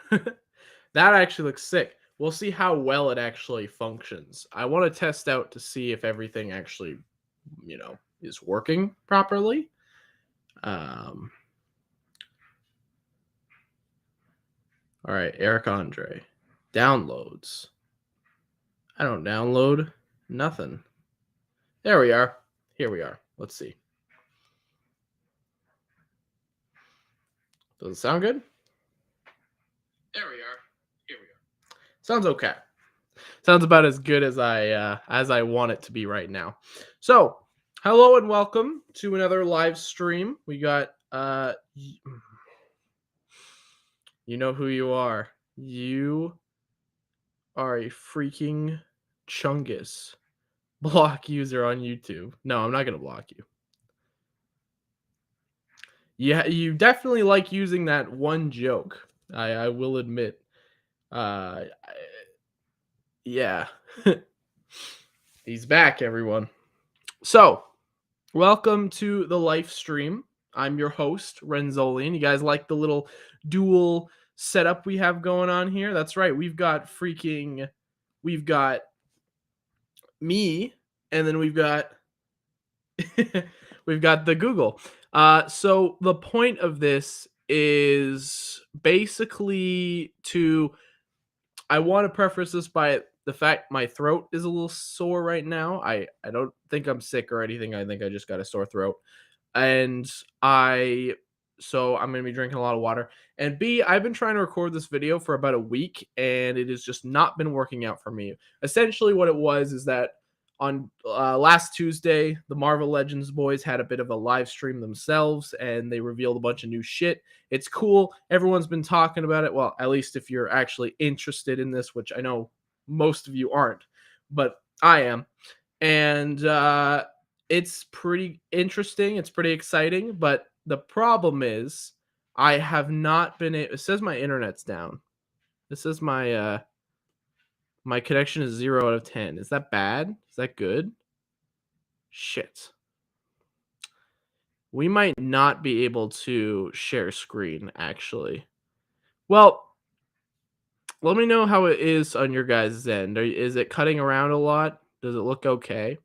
That actually looks sick. We'll see how well it actually functions. I want to test out to see if everything actually, is working properly. Um, all right, Eric Andre. Downloads. I don't download nothing. There we are. Here we are. Let's see. Does it sound good? There we are. Here we are. Sounds okay. Sounds about as good as I want it to be right now. So, hello and welcome to another live stream. We got you know who you are. You are a freaking chungus block user on YouTube. No, I'm not gonna block you. Yeah, you definitely like using that one joke. I will admit. I, yeah. He's back, everyone. So, welcome to the live stream. I'm your host, Renzolian. You guys like the little dual setup we have going on here? That's right. We've got me, and then we've got we've got the Google. So the point of this is basically I want to preface this by the fact my throat is a little sore right now. I don't think I'm sick or anything. I think I just got a sore throat. And I'm going to be drinking a lot of water. And B, I've been trying to record this video for about a week and it has just not been working out for me. Essentially what it was is that on last Tuesday, the Marvel Legends boys had a bit of a live stream themselves and they revealed a bunch of new shit. It's cool. Everyone's been talking about it. Well, at least if you're actually interested in this, which I know most of you aren't, but I am. And it's pretty interesting. It's pretty exciting. But the problem is I have not been. It says my internet's down. This says my connection is 0 out of 10. Is that bad? Is that good? Shit. We might not be able to share screen, actually. Well, let me know how it is on your guys' end. Is it cutting around a lot? Does it look okay?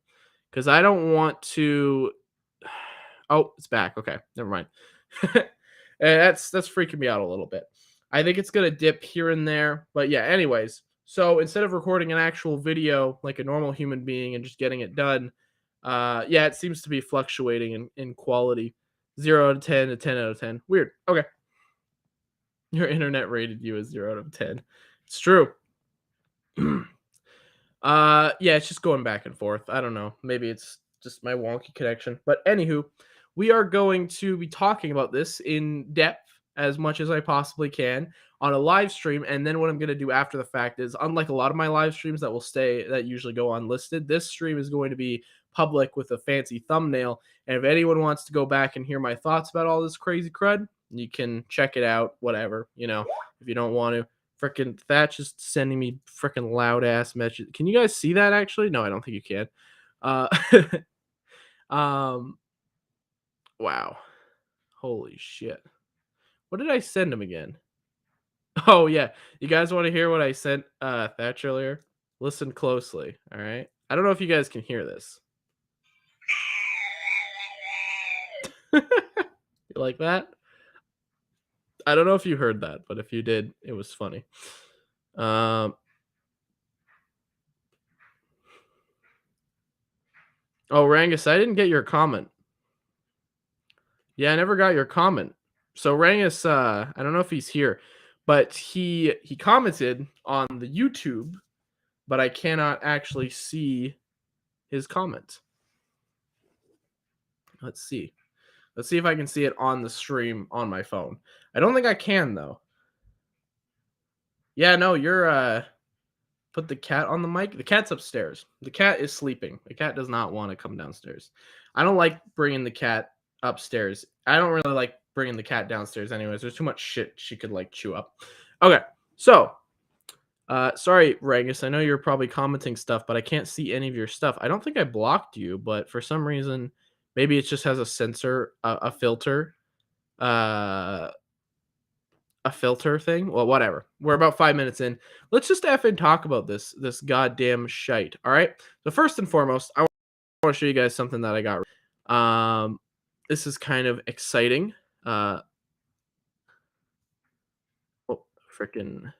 Because I don't want to. Oh, it's back. Okay, never mind. That's freaking me out a little bit. I think it's gonna dip here and there, but yeah. Anyways, so instead of recording an actual video like a normal human being and just getting it done, yeah, it seems to be fluctuating in quality. 0 out of 10 to 10 out of 10. Weird. Okay. Your internet rated you as 0 out of 10. It's true. Yeah, it's just going back and forth. I don't know. Maybe it's just my wonky connection. But anywho, we are going to be talking about this in depth as much as I possibly can on a live stream. And then what I'm going to do after the fact is, unlike a lot of my live streams that usually go unlisted, this stream is going to be public with a fancy thumbnail. And if anyone wants to go back and hear my thoughts about all this crazy crud, you can check it out, whatever, if you don't want to. Freaking Thatch is sending me freaking loud ass messages. Can you guys see that actually? No, I don't think you can. Wow. Holy shit. What did I send him again? Oh yeah. You guys want to hear what I sent Thatch earlier? Listen closely, all right? I don't know if you guys can hear this. You like that? I don't know if you heard that, but if you did, it was funny. Oh, Rangus, I didn't get your comment. Yeah, I never got your comment. So Rangus, I don't know if he's here, but he commented on the YouTube, but I cannot actually see his comment. Let's see. Let's see if I can see it on the stream on my phone. I don't think I can though. Yeah, no, you're put the cat on the mic. The cat's upstairs. The cat is sleeping. The cat does not want to come downstairs. I don't like bringing the cat upstairs. I don't really like bringing the cat downstairs anyways. There's too much shit she could like chew up. Okay, so sorry, Rangus. I know you're probably commenting stuff, but I can't see any of your stuff. I don't think I blocked you, but for some reason, maybe it just has a filter. a filter thing. Well, whatever. We're about 5 minutes in. Let's just effing talk about this goddamn shite. All right. So first and foremost, I want to show you guys something that I got. This is kind of exciting. Oh, freaking.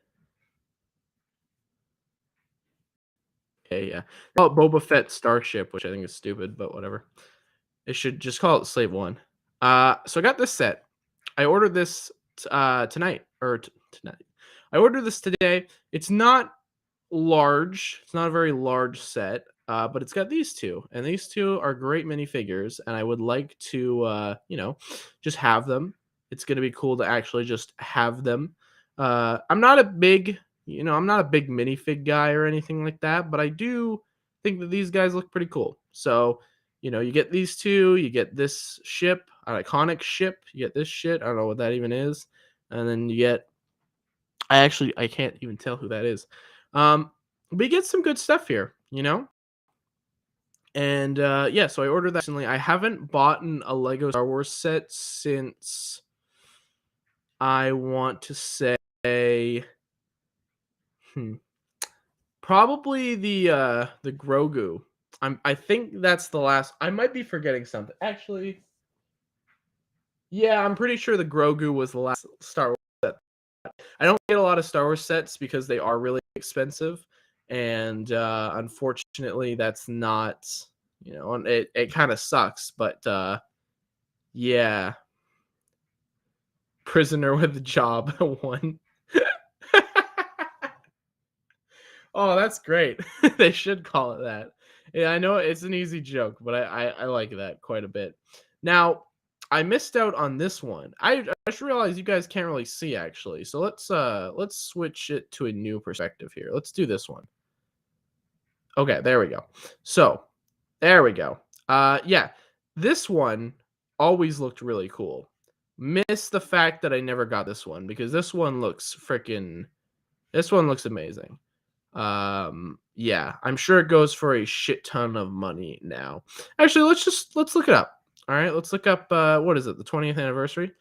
Okay, yeah. Oh, Boba Fett Starship, which I think is stupid, but whatever. It should just call it Slave One. So I got this set. I ordered this tonight or tonight. I ordered this today. It's not large. It's not a very large set, but it's got these two, and these two are great minifigures, and I would like to, just have them. It's gonna be cool to actually just have them. I'm not a big, I'm not a big minifig guy or anything like that, but I do think that these guys look pretty cool. So, you get these two, you get this ship, an iconic ship, you get this shit. I don't know what that even is, and then you get I can't even tell who that is. We get some good stuff here. And yeah, so I ordered that recently. I haven't bought a Lego Star Wars set since I want to say hmm, probably the Grogu. I think that's the last. I might be forgetting something. Actually, yeah, I'm pretty sure the Grogu was the last Star Wars set. I don't get a lot of Star Wars sets because they are really expensive, and unfortunately, that's not, and it kind of sucks. But yeah, Prisoner with a Job one. Oh, that's great. They should call it that. Yeah, I know it's an easy joke, but I like that quite a bit. Now, I missed out on this one. I just realized you guys can't really see actually. So let's switch it to a new perspective here. Let's do this one. Okay, there we go. So, there we go. Yeah. This one always looked really cool. Miss the fact that I never got this one because this one looks amazing. Yeah, I'm sure it goes for a shit ton of money now. Actually, let's look it up. All right, let's look up what is it? The 20th anniversary?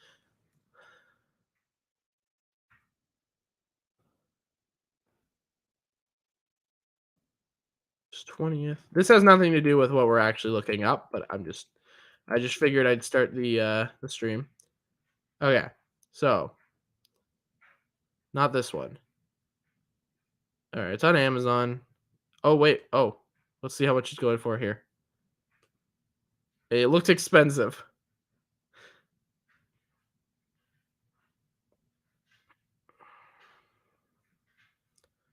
It's 20th. This has nothing to do with what we're actually looking up, but I just figured I'd start the stream. Okay. So, not this one. All right, it's on Amazon. Oh, wait. Oh, let's see how much it's going for here. It looks expensive.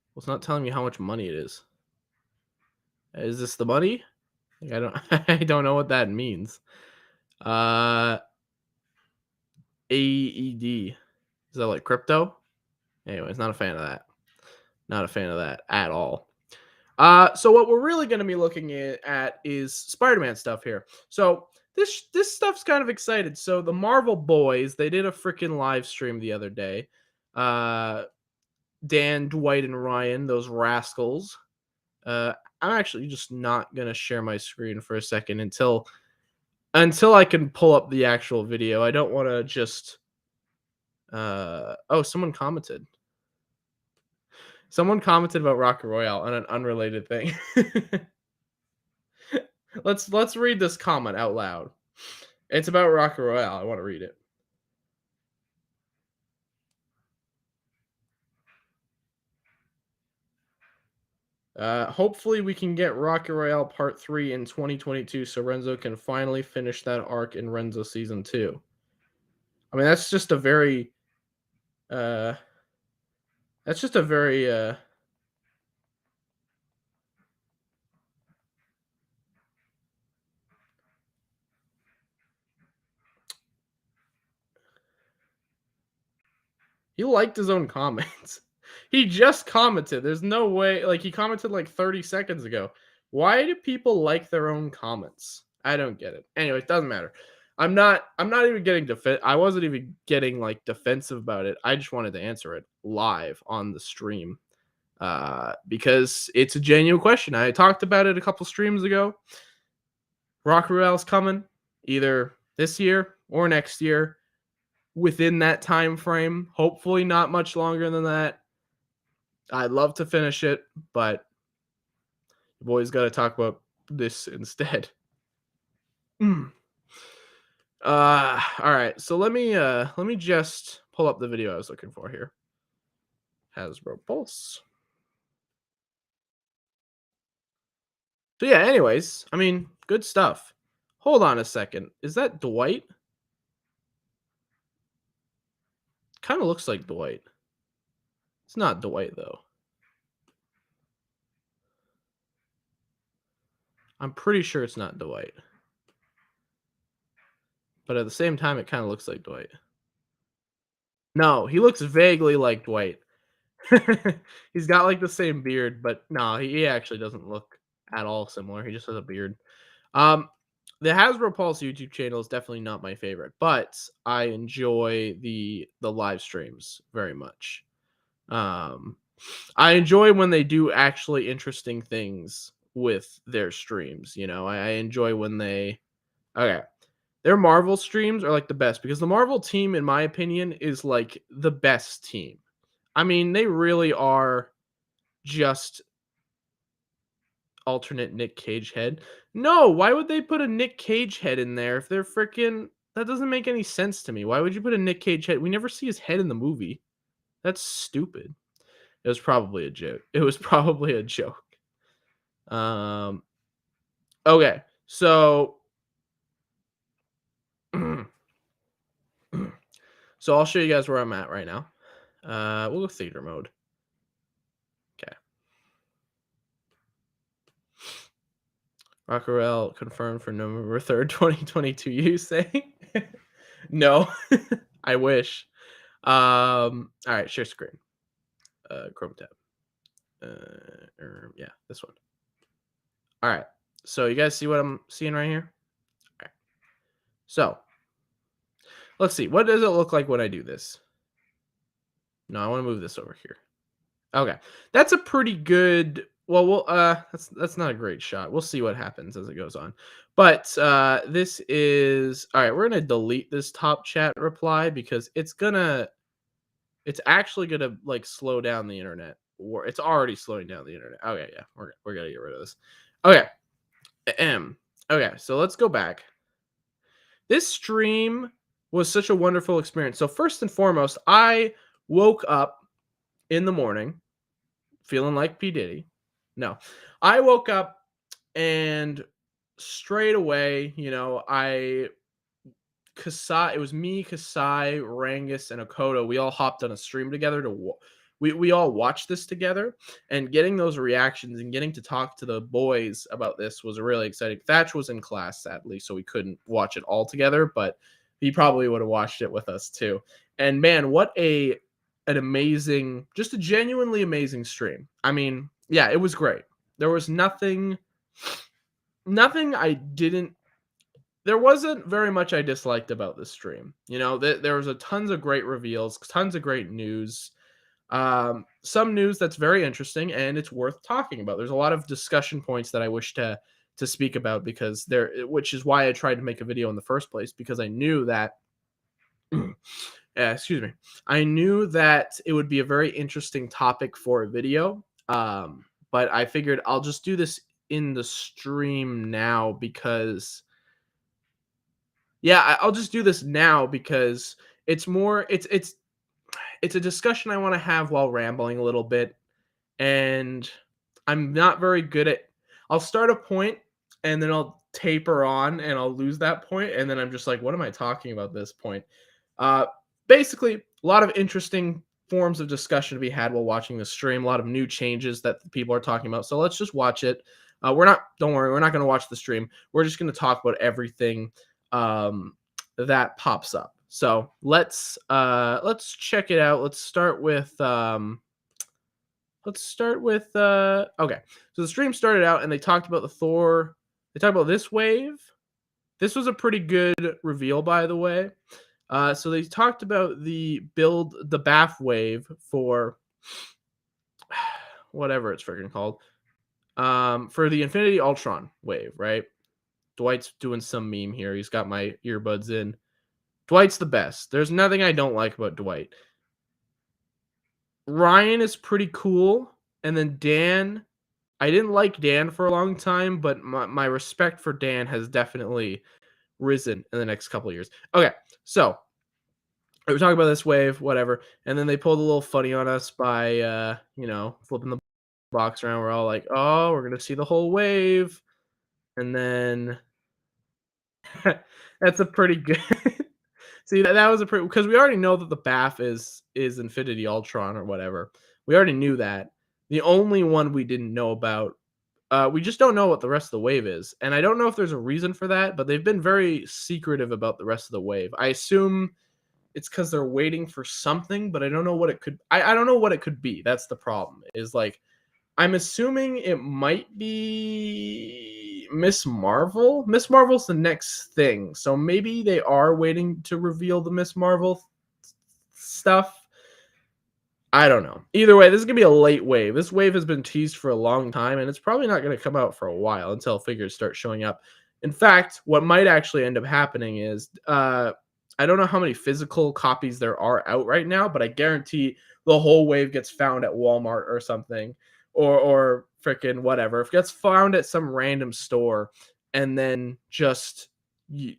Well, it's not telling me how much money it is. Is this the money? Like, I don't I don't know what that means. Uh AED. Is that like crypto? Anyways, not a fan of that. Not a fan of that at all. So what we're really going to be looking at is Spider-Man stuff here. So this stuff's kind of excited. So the Marvel boys, they did a freaking live stream the other day. Uh Dan, Dwight, and Ryan, those rascals. I'm actually just not gonna share my screen for a second until I can pull up the actual video. I don't want to just. Oh, someone commented. Someone commented about Rocket Royale on an unrelated thing. Let's read this comment out loud. It's about Rocket Royale. I want to read it. Hopefully we can get Rocket Royale Part 3 in 2022 so Renzo can finally finish that arc in Renzo Season 2. I mean, uh, that's just a very, he liked his own comments. He just commented. There's no way, like, he commented like 30 seconds ago. Why do people like their own comments? I don't get it. Anyway, it doesn't matter. I'm not even getting I wasn't even getting like defensive about it. I just wanted to answer it live on the stream. Because it's a genuine question. I talked about it a couple streams ago. Rock Royale's coming either this year or next year. within that time frame. Hopefully not much longer than that. I'd love to finish it, but the boys got to talk about this instead. Mm. All right. So let me just pull up the video I was looking for here. Hasbro Pulse. So yeah, anyways, I mean, good stuff. Hold on a second. Is that Dwight? Kind of looks like Dwight. It's not Dwight though. I'm pretty sure it's not Dwight. But at the same time, it kind of looks like Dwight. No, he looks vaguely like Dwight. He's got like the same beard, but no, he actually doesn't look at all similar. He just has a beard. Um, the Hasbro Pulse YouTube channel is definitely not my favorite, but I enjoy the live streams very much. Um, I enjoy when they do actually interesting things with their streams. You know, I enjoy when they okay. Their Marvel streams are like the best because the Marvel team, in my opinion, is like the best team. I mean, they really are just alternate Nick Cage head. No, why would they put a Nick Cage head in there if they're freaking that doesn't make any sense to me. Why would you put a Nick Cage head? We never see his head in the movie. That's stupid. It was probably a joke. It was probably a joke. Um okay. So so I'll show you guys where I'm at right now. We'll go theater mode. Okay. Rockwell confirmed for November 3rd, 2022. You say? No. I wish. All right, share screen. Chrome tab. Yeah, this one. All right. So you guys see what I'm seeing right here? All right. So let's see. What does it look like when I do this? No, I want to move this over here. Okay. That's a pretty good that's not a great shot. We'll see what happens as it goes on. But this is all right, we're gonna delete this top chat reply because it's actually gonna like slow down the internet. Or it's already slowing down the internet. Okay, yeah, we're gonna get rid of this. Okay. Okay, so let's go back. This stream was such a wonderful experience. So first and foremost, I woke up in the morning feeling like P. Diddy. No, I woke up and straight away, you know, Kasai, it was me, Kasai, Rangus, and Okoto. We all hopped on a stream together we all watched this together, and getting those reactions and getting to talk to the boys about this was really exciting. Thatch was in class, sadly, so we couldn't watch it all together, but he probably would have watched it with us too. And man, what an amazing, just a genuinely amazing stream. I mean, yeah, it was great. There was nothing I didn't there wasn't very much I disliked about this stream. You know, there was a tons of great reveals, tons of great news. Some news that's very interesting and it's worth talking about. There's a lot of discussion points that I wish to speak about because which is why I tried to make a video in the first place because I knew that excuse me. I knew that it would be a very interesting topic for a video. But I figured I'll just do this in the stream now because I'll just do this now because it's a discussion I want to have while rambling a little bit, and I'm not very good at. I'll start a point and then I'll taper on and I'll lose that point, and then I'm just like, what am I talking about this point? Uh, Basically, a lot of interesting forms of discussion to be had while watching the stream. A lot of new changes that people are talking about. So let's just watch it. Don't worry, we're not going to watch the stream. We're just going to talk about everything that pops up. So let's check it out. Let's start with okay. So the stream started out and they talked about the Thor. They talked about this wave. This was a pretty good reveal, by the way. So they talked about the BAF wave for whatever it's freaking called. For the Infinity Ultron wave, right? Dwight's doing some meme here. He's got my earbuds in. Dwight's the best. There's nothing I don't like about Dwight. Ryan is pretty cool, and then Dan. I didn't like Dan for a long time, but my respect for Dan has definitely risen in the next couple of years. Okay, so we were talking about this wave, whatever, and then they pulled a little funny on us by flipping the box around. We're all like, "Oh, we're gonna see the whole wave," and then that's a pretty good. See, that was a pretty because we already know that the BAF is Infinity Ultron or whatever. We already knew that. The only one we didn't know about, we just don't know what the rest of the wave is, and I don't know if there's a reason for that. But they've been very secretive about the rest of the wave. I assume it's because they're waiting for something, but I don't know what it could. I don't know what it could be. That's the problem. Is like I'm assuming it might be Miss Marvel. Miss Marvel's the next thing, so maybe they are waiting to reveal the Miss Marvel stuff. I don't know. Either way, this is gonna be a late wave. This wave has been teased for a long time, and it's probably not gonna come out for a while until figures start showing up. In fact, what might actually end up happening is I don't know how many physical copies there are out right now, but I guarantee the whole wave gets found at Walmart or something, or freaking whatever. If it gets found at some random store, and then just they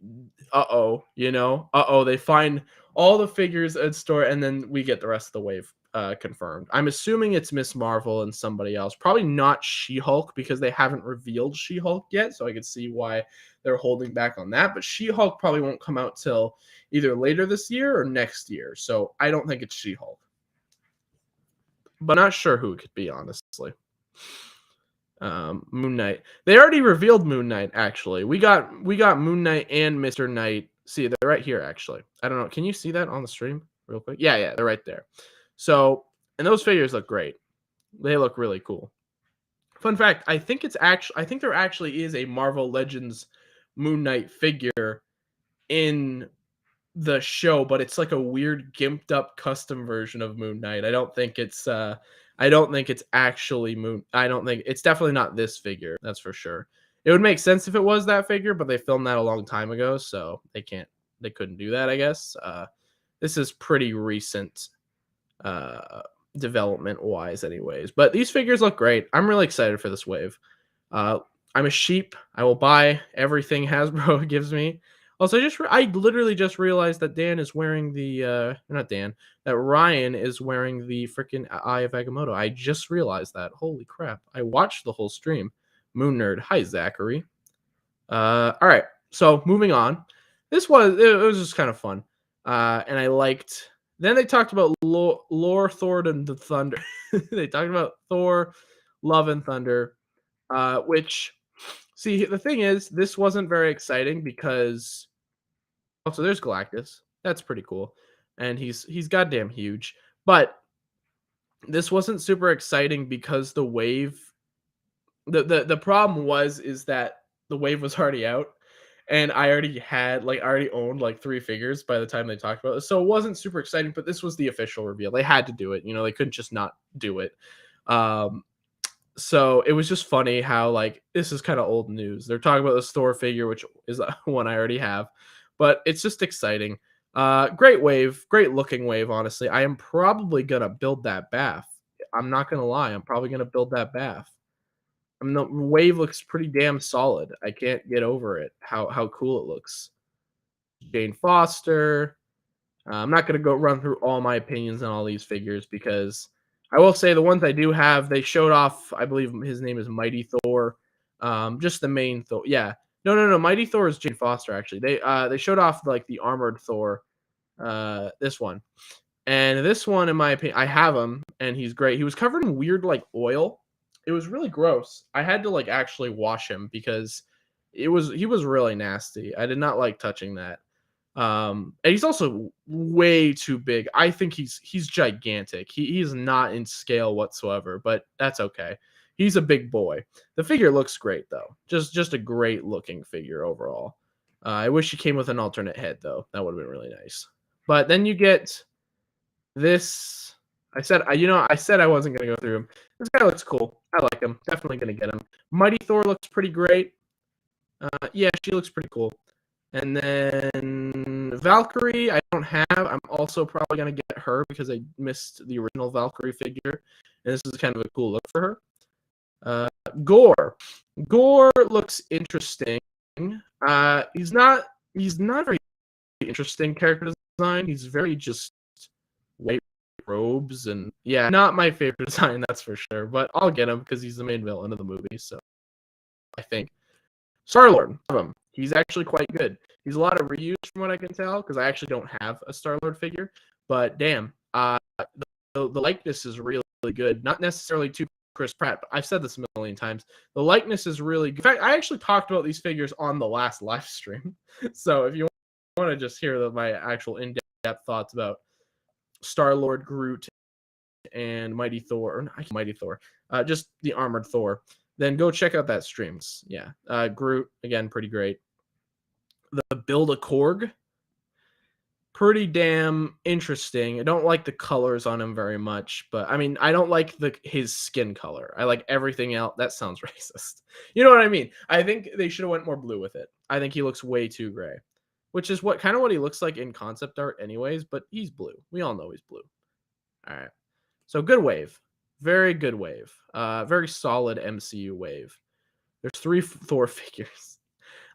find all the figures at store, and then we get the rest of the wave confirmed. I'm assuming it's Miss Marvel and somebody else. Probably not She-Hulk because they haven't revealed She-Hulk yet, so I could see why they're holding back on that. But She-Hulk probably won't come out till either later this year or next year, so I don't think it's She-Hulk. But I'm not sure who it could be, honestly. Moon Knight. They already revealed Moon Knight. Actually, we got Moon Knight and Mr. Knight. See, they're right here. Actually, I don't know. Can you see that on the stream real quick? Yeah, they're right there. So, and those figures look great. They look really cool. Fun fact: I think there actually is a Marvel Legends Moon Knight figure in the show, but it's like a weird gimped up custom version of Moon Knight. I don't think it's actually Moon. I don't think it's definitely not this figure. That's for sure. It would make sense if it was that figure, but they filmed that a long time ago, so they couldn't do that, I guess. This is pretty recent development wise anyways, but these figures look great. I'm really excited for this wave. I'm a sheep. I will buy everything Hasbro gives me. Also, I literally just realized that Dan is wearing the not Dan, that Ryan is wearing the freaking Eye of Agamotto. I just realized that. Holy crap. I watched the whole stream. Moon Nerd. Hi, Zachary. All right. So moving on. It was just kind of fun. And I liked. Then they talked about Lore, Thor, and the Thunder. They talked about Thor, Love and Thunder, which, see, the thing is, this wasn't very exciting because also there's Galactus. That's pretty cool, and he's goddamn huge. But this wasn't super exciting because the wave. The problem is that the wave was already out, and I already owned like 3 figures by the time they talked about it. So it wasn't super exciting, but this was the official reveal. They had to do it. They couldn't just not do it. So it was just funny how like this is kind of old news. They're talking about this Thor figure, which is one I already have, but it's just exciting. Great wave, great looking wave. Honestly, I am probably gonna build that BAF. I'm not gonna lie. I'm probably gonna build that BAF. The wave looks pretty damn solid. I can't get over it. How cool it looks. Jane Foster. I'm not gonna go run through all my opinions on all these figures because I will say the ones I do have, they showed off. I believe his name is Mighty Thor. Just the main Thor. Yeah. No. Mighty Thor is Jane Foster. Actually, they showed off like the armored Thor. This one. And this one, in my opinion, I have him, and he's great. He was covered in weird like oil. It was really gross. I had to like actually wash him because he was really nasty. I did not like touching that. And he's also way too big. I think he's gigantic. He's not in scale whatsoever, but that's okay. He's a big boy. The figure looks great though. Just a great looking figure overall. I wish he came with an alternate head though. That would have been really nice. But then you get this. I said I wasn't gonna go through him. This guy looks cool. I like him. Definitely gonna get him. Mighty Thor looks pretty great. Yeah, she looks pretty cool. And then Valkyrie, I don't have. I'm also probably going to get her because I missed the original Valkyrie figure. And this is kind of a cool look for her. Gore. Gore looks interesting. He's not very interesting character design. He's very just white robes and yeah, not my favorite design, that's for sure. But I'll get him because he's the main villain of the movie. So I think Star-Lord, he's actually quite good. He's a lot of reuse from what I can tell because I actually don't have a Star-Lord figure. But damn, the likeness is really, really good. Not necessarily too Chris Pratt, but I've said this a million times. The likeness is really good. In fact, I actually talked about these figures on the last live stream. So if you want to just hear my actual in-depth thoughts about Star-Lord, Groot, and Mighty Thor, just the armored Thor, then go check out that streams. Yeah, Groot, again, pretty great. The Build-A-Korg, pretty damn interesting. I don't like the colors on him very much, but I mean, I don't like his skin color. I like everything else. That sounds racist. You know what I mean? I think they should have went more blue with it. I think he looks way too gray, which is what he looks like in concept art anyways, but he's blue. We all know he's blue. All right. So good wave. Very good wave. Very solid MCU wave. There's 3 Thor figures.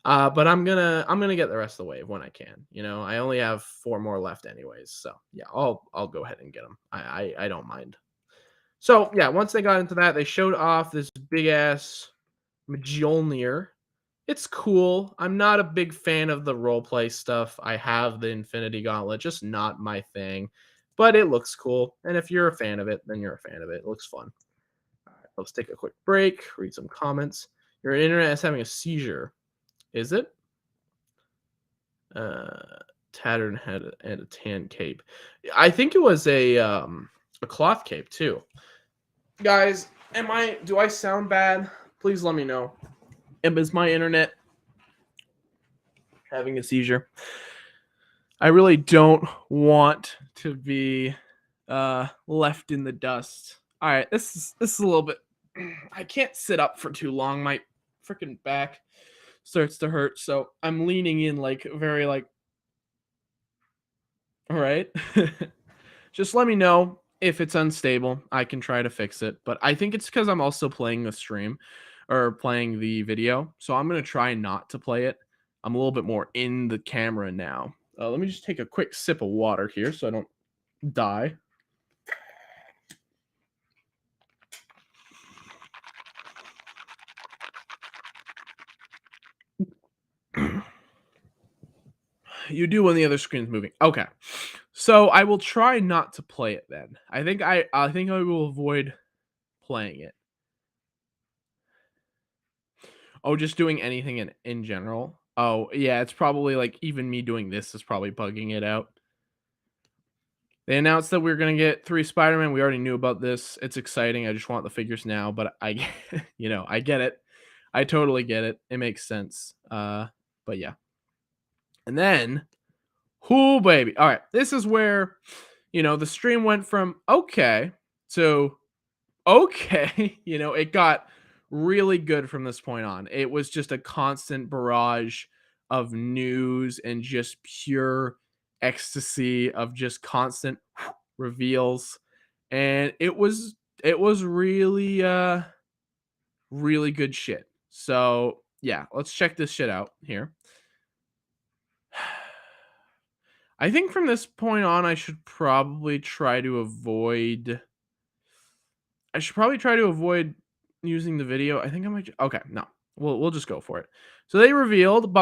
But I'm gonna get the rest of the wave when I can. You know, I only have 4 more left anyways. So yeah, I'll go ahead and get them. I don't mind. So yeah, once they got into that, they showed off this big ass Mjolnir. It's cool. I'm not a big fan of the roleplay stuff. I have the Infinity Gauntlet, just not my thing. But it looks cool. And if you're a fan of it, then you're a fan of it. It looks fun. All right, let's take a quick break, read some comments. Your internet is having a seizure. Is it? Tattered head and a tan cape. I think it was a cloth cape too. Guys, do I sound bad? Please let me know. Is my internet having a seizure? I really don't want to be left in the dust. All right, this is a little bit. I can't sit up for too long. My freaking back starts to hurt, so I'm leaning in very all right. Just let me know if it's unstable. I can try to fix it, but I think it's because I'm also playing the stream or playing the video, so I'm gonna try not to play it. I'm a little bit more in the camera now. Let me just take a quick sip of water here so I don't die. You do when the other screen's moving. Okay. So I will try not to play it then. I think I will avoid playing it. Oh, just doing anything in general. Oh, yeah, it's probably even me doing this is probably bugging it out. They announced that we are going to get 3 Spider-Man. We already knew about this. It's exciting. I just want the figures now, but I get it. I totally get it. It makes sense. But yeah. And then, whoo, baby. All right. This is where, the stream went from okay to okay. It got really good from this point on. It was just a constant barrage of news and just pure ecstasy of just constant reveals. And it was really really good shit. So, yeah, let's check this shit out here. I think from this point on, I should probably try to avoid using the video. I think I might. Okay, no, we'll just go for it. So they revealed,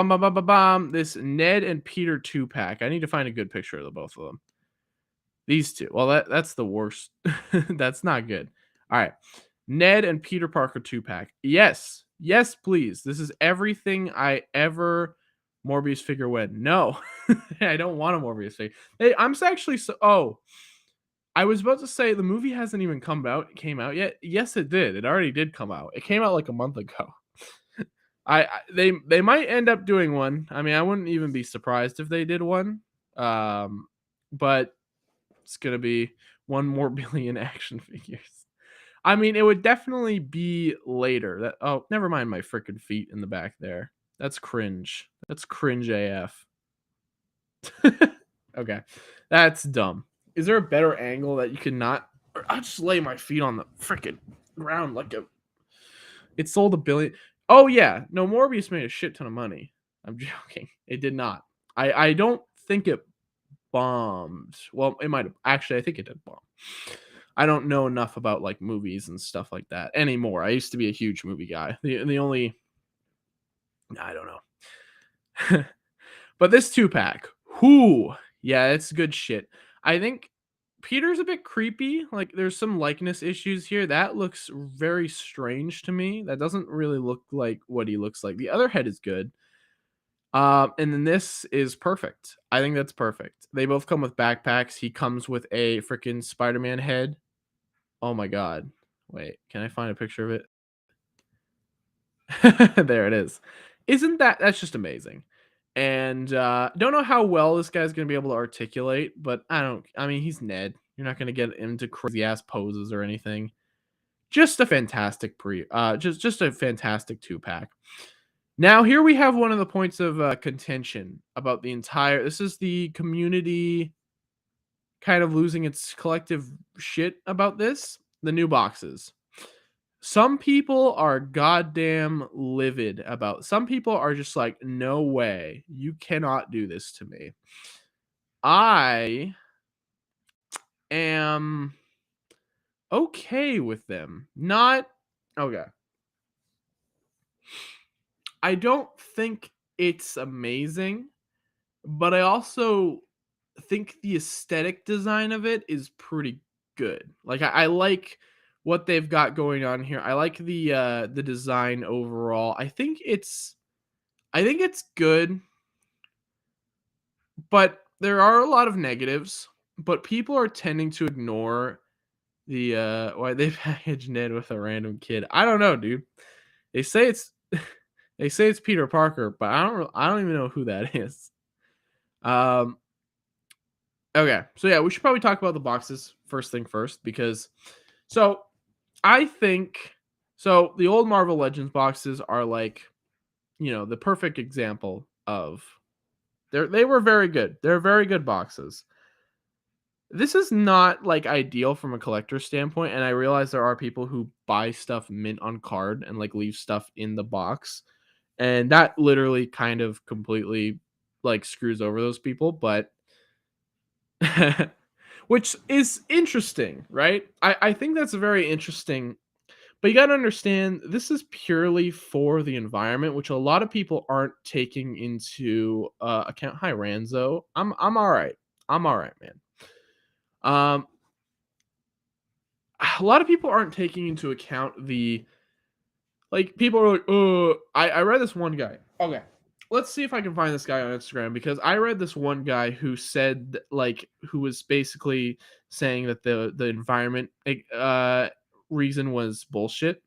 this Ned and Peter 2-pack. I need to find a good picture of the both of them. These two. Well, that's the worst. That's not good. All right, Ned and Peter Parker 2-pack. Yes, please. This is everything I ever Morbius figure win. No, I don't want a Morbius figure. Hey, I'm actually so. Oh, I was about to say the movie hasn't even came out yet. Yes, it did. It already did come out. It came out like a month ago. They might end up doing one. I mean, I wouldn't even be surprised if they did one. But it's gonna be 1 more billion action figures. I mean, it would definitely be later. Never mind my freaking feet in the back there. That's cringe. That's cringe AF. Okay. That's dumb. Is there a better angle that you could not? I'll just lay my feet on the freaking ground like a. It sold 1 billion. Oh yeah, no, Morbius made a shit ton of money. I'm joking. It did not. I don't think it bombed. Well, it might have. Actually, I think it did bomb. I don't know enough about like movies and stuff like that anymore. I used to be a huge movie guy. The only I don't know. But this 2-pack, whoo, yeah, it's good shit. I think Peter's a bit creepy. Like, there's some likeness issues here. That looks very strange to me. That doesn't really look like what he looks like. The other head is good. And then this is perfect. I think that's perfect. They both come with backpacks. He comes with a freaking Spider-Man head. Oh my god. Wait, can I find a picture of it? There it is. Isn't that's just amazing. And don't know how well this guy's gonna be able to articulate, but I mean he's Ned. You're not gonna get into crazy ass poses or anything. Just a fantastic just a fantastic 2-pack. Now here we have one of the points of contention about the entire this is the community kind of losing its collective shit about this. The new boxes. Some people are goddamn livid about some people are just like, "No way. You cannot do this to me." I am okay with them. Not okay. I don't think it's amazing, but I also think the aesthetic design of it is pretty good. Like I like what they've got going on here. I like the design overall. I think it's good, but there are a lot of negatives. But people are tending to ignore the why they packaged Ned with a random kid. I don't know, dude. They say it's they say it's Peter Parker, but I don't even know who that is. Um okay. So yeah, we should probably talk about the boxes first thing first because so I think so the old Marvel Legends boxes are like, the perfect example of they were very good. They're very good boxes. This is not like ideal from a collector standpoint, and I realize there are people who buy stuff mint on card and like leave stuff in the box, and that literally kind of completely like screws over those people, but which is interesting, right? I think that's very interesting. But you got to understand, this is purely for the environment, which a lot of people aren't taking into account. Hi, Ranzo. I'm all right. I'm all right, man. Um, a lot of people aren't taking into account the like. People are like, "Oh, I read this one guy." Okay, let's see if I can find this guy on Instagram because I read this one guy who said like who was basically saying that the environment reason was bullshit.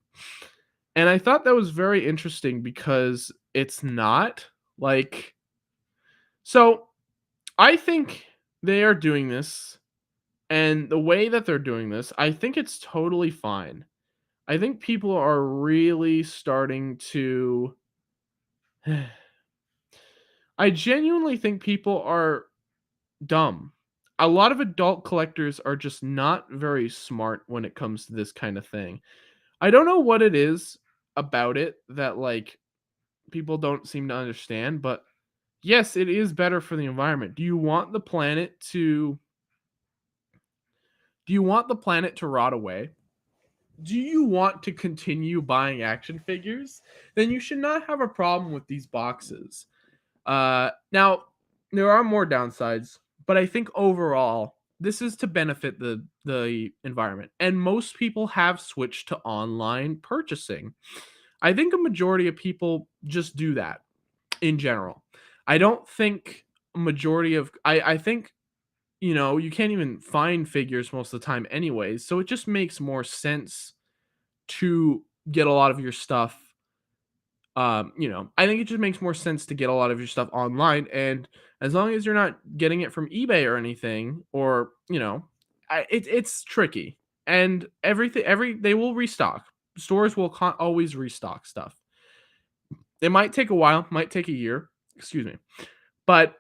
And I thought that was very interesting because it's not like so I think they are doing this and the way that they're doing this, I think it's totally fine. I think people are really starting to I genuinely think people are dumb. A lot of adult collectors are just not very smart when it comes to this kind of thing. I don't know what it is about it that like people don't seem to understand, but yes, it is better for the environment. Do you want the planet to rot away? Do you want to continue buying action figures? Then you should not have a problem with these boxes. Now there are more downsides, but I think overall this is to benefit the environment. And most people have switched to online purchasing. I think a majority of people just do that in general. I don't think a majority of I think you can't even find figures most of the time anyways, so it just makes more sense to get a lot of your stuff I think it just makes more sense to get a lot of your stuff online and as long as you're not getting it from eBay or anything or, it's tricky. And everything every they will restock. Stores will always restock stuff. It might take a while, might take a year, excuse me, but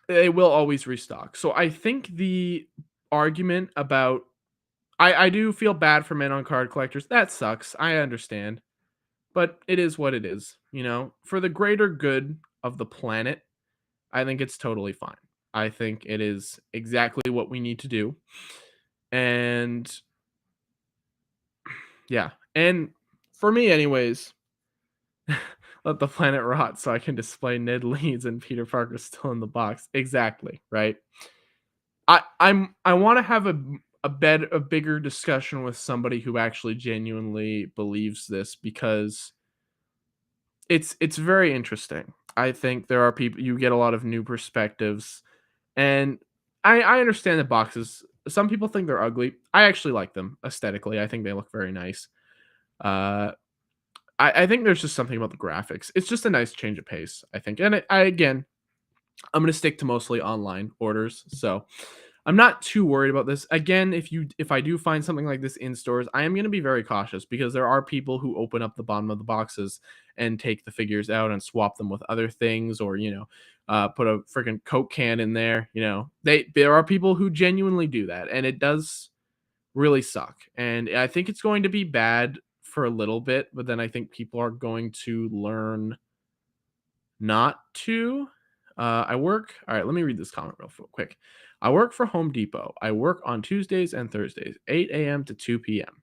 they will always restock. So I think the argument about I do feel bad for men on card collectors. That sucks. I understand. But it is what it is, you know? For the greater good of the planet, I think it's totally fine. I think it is exactly what we need to do. And yeah. And for me anyways, let the planet rot so I can display Ned Leeds and Peter Parker still in the box. Exactly, right? I want to have a bigger discussion with somebody who actually genuinely believes this because it's very interesting. I think there are people you get a lot of new perspectives, and I understand the boxes. Some people think they're ugly. I actually like them aesthetically. I think they look very nice. Uh, I think there's just something about the graphics. It's just a nice change of pace, I think. And I again, I'm gonna stick to mostly online orders, so I'm not too worried about this. Again, if I do find something like this in stores, I am gonna be very cautious because there are people who open up the bottom of the boxes and take the figures out and swap them with other things, or put a freaking Coke can in there. There are people who genuinely do that, and it does really suck. And I think it's going to be bad for a little bit, but then I think people are going to learn not to. I work. All right, let me read this comment real quick. I work for Home Depot. I work on Tuesdays and Thursdays, 8 a.m. to 2 p.m.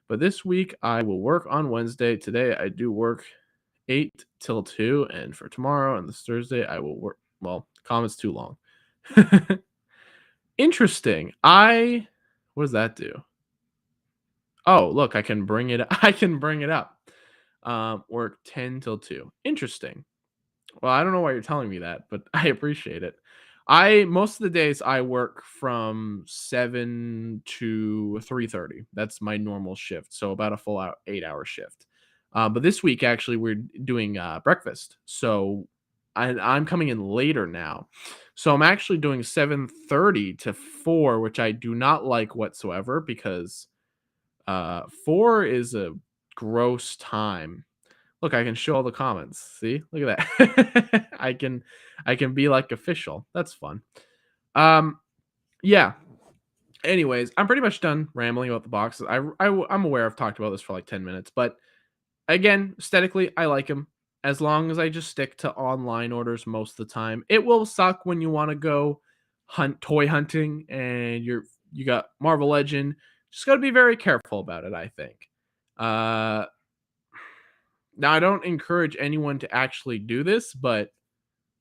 But this week I will work on Wednesday. Today I do work 8 till 2. And for tomorrow and this Thursday, I will work. Well, comment's too long. Interesting. What does that do? Oh, look, I can bring it. I can bring it up. Work 10 till 2. Interesting. Well, I don't know why you're telling me that, but I appreciate it. I Most of the days I work from 7 to 3:30. That's my normal shift, so about a full 8-hour shift. But this week actually we're doing breakfast, so I'm coming in later now. So I'm actually doing 7:30 to 4, which I do not like whatsoever because 4 is a gross time. Look, I can show all the comments. See? Look at that. I can be like official. That's fun. Um, yeah. Anyways, I'm pretty much done rambling about the boxes. I'm aware I've talked about this for like 10 minutes, but again, aesthetically, I like them. As long as I just stick to online orders most of the time. It will suck when you want to go toy hunting and you got Marvel Legend. Just got to be very careful about it, I think. Uh Now, I don't encourage anyone to actually do this, but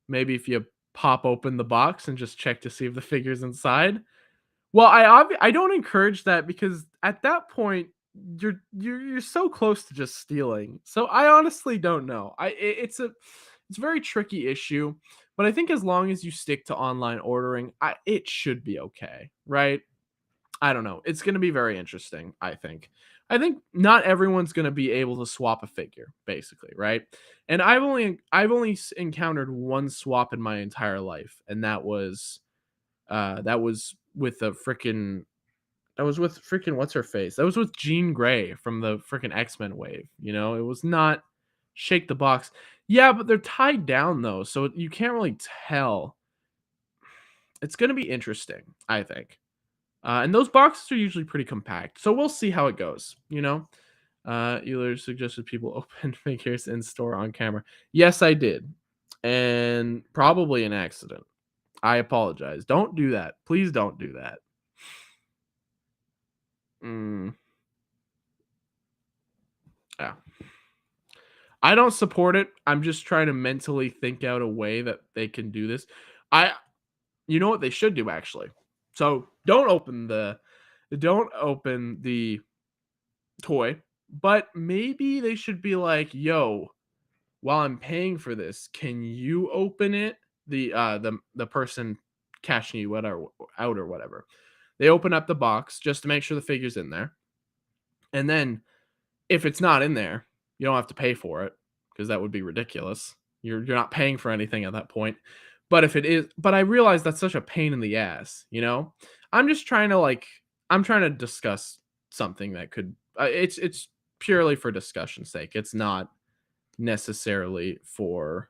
maybe if you pop open the box and just check to see if the figure's inside. Well, I don't encourage that because at that point you're so close to just stealing. So I honestly don't know. It's a very tricky issue, but I think as long as you stick to online ordering, it should be okay, right? I don't know. It's going to be very interesting, I think. I think not everyone's going to be able to swap a figure, basically, right? And I've only encountered one swap in my entire life, and that was with a freaking that was with freaking what's her face? That was with Jean Grey from the freaking X-Men wave, It was not Shake the Box. Yeah, but they're tied down though, so you can't really tell. It's going to be interesting, I think. And those boxes are usually pretty compact. So we'll see how it goes. Euler suggested people open figures in store on camera. Yes, I did. And probably an accident. I apologize. Don't do that. Please don't do that. Mm, yeah. I don't support it. I'm just trying to mentally think out a way that they can do this. I You know what they should do actually. So don't open the toy, but maybe they should be like, "Yo, while I'm paying for this, can you open it?" The person cashing you whatever out or whatever. They open up the box just to make sure the figure's in there. And then if it's not in there, you don't have to pay for it because that would be ridiculous. You're not paying for anything at that point. But if it is, but I realize that's such a pain in the ass. I'm just trying to I'm trying to discuss something that could it's purely for discussion's sake. It's not necessarily for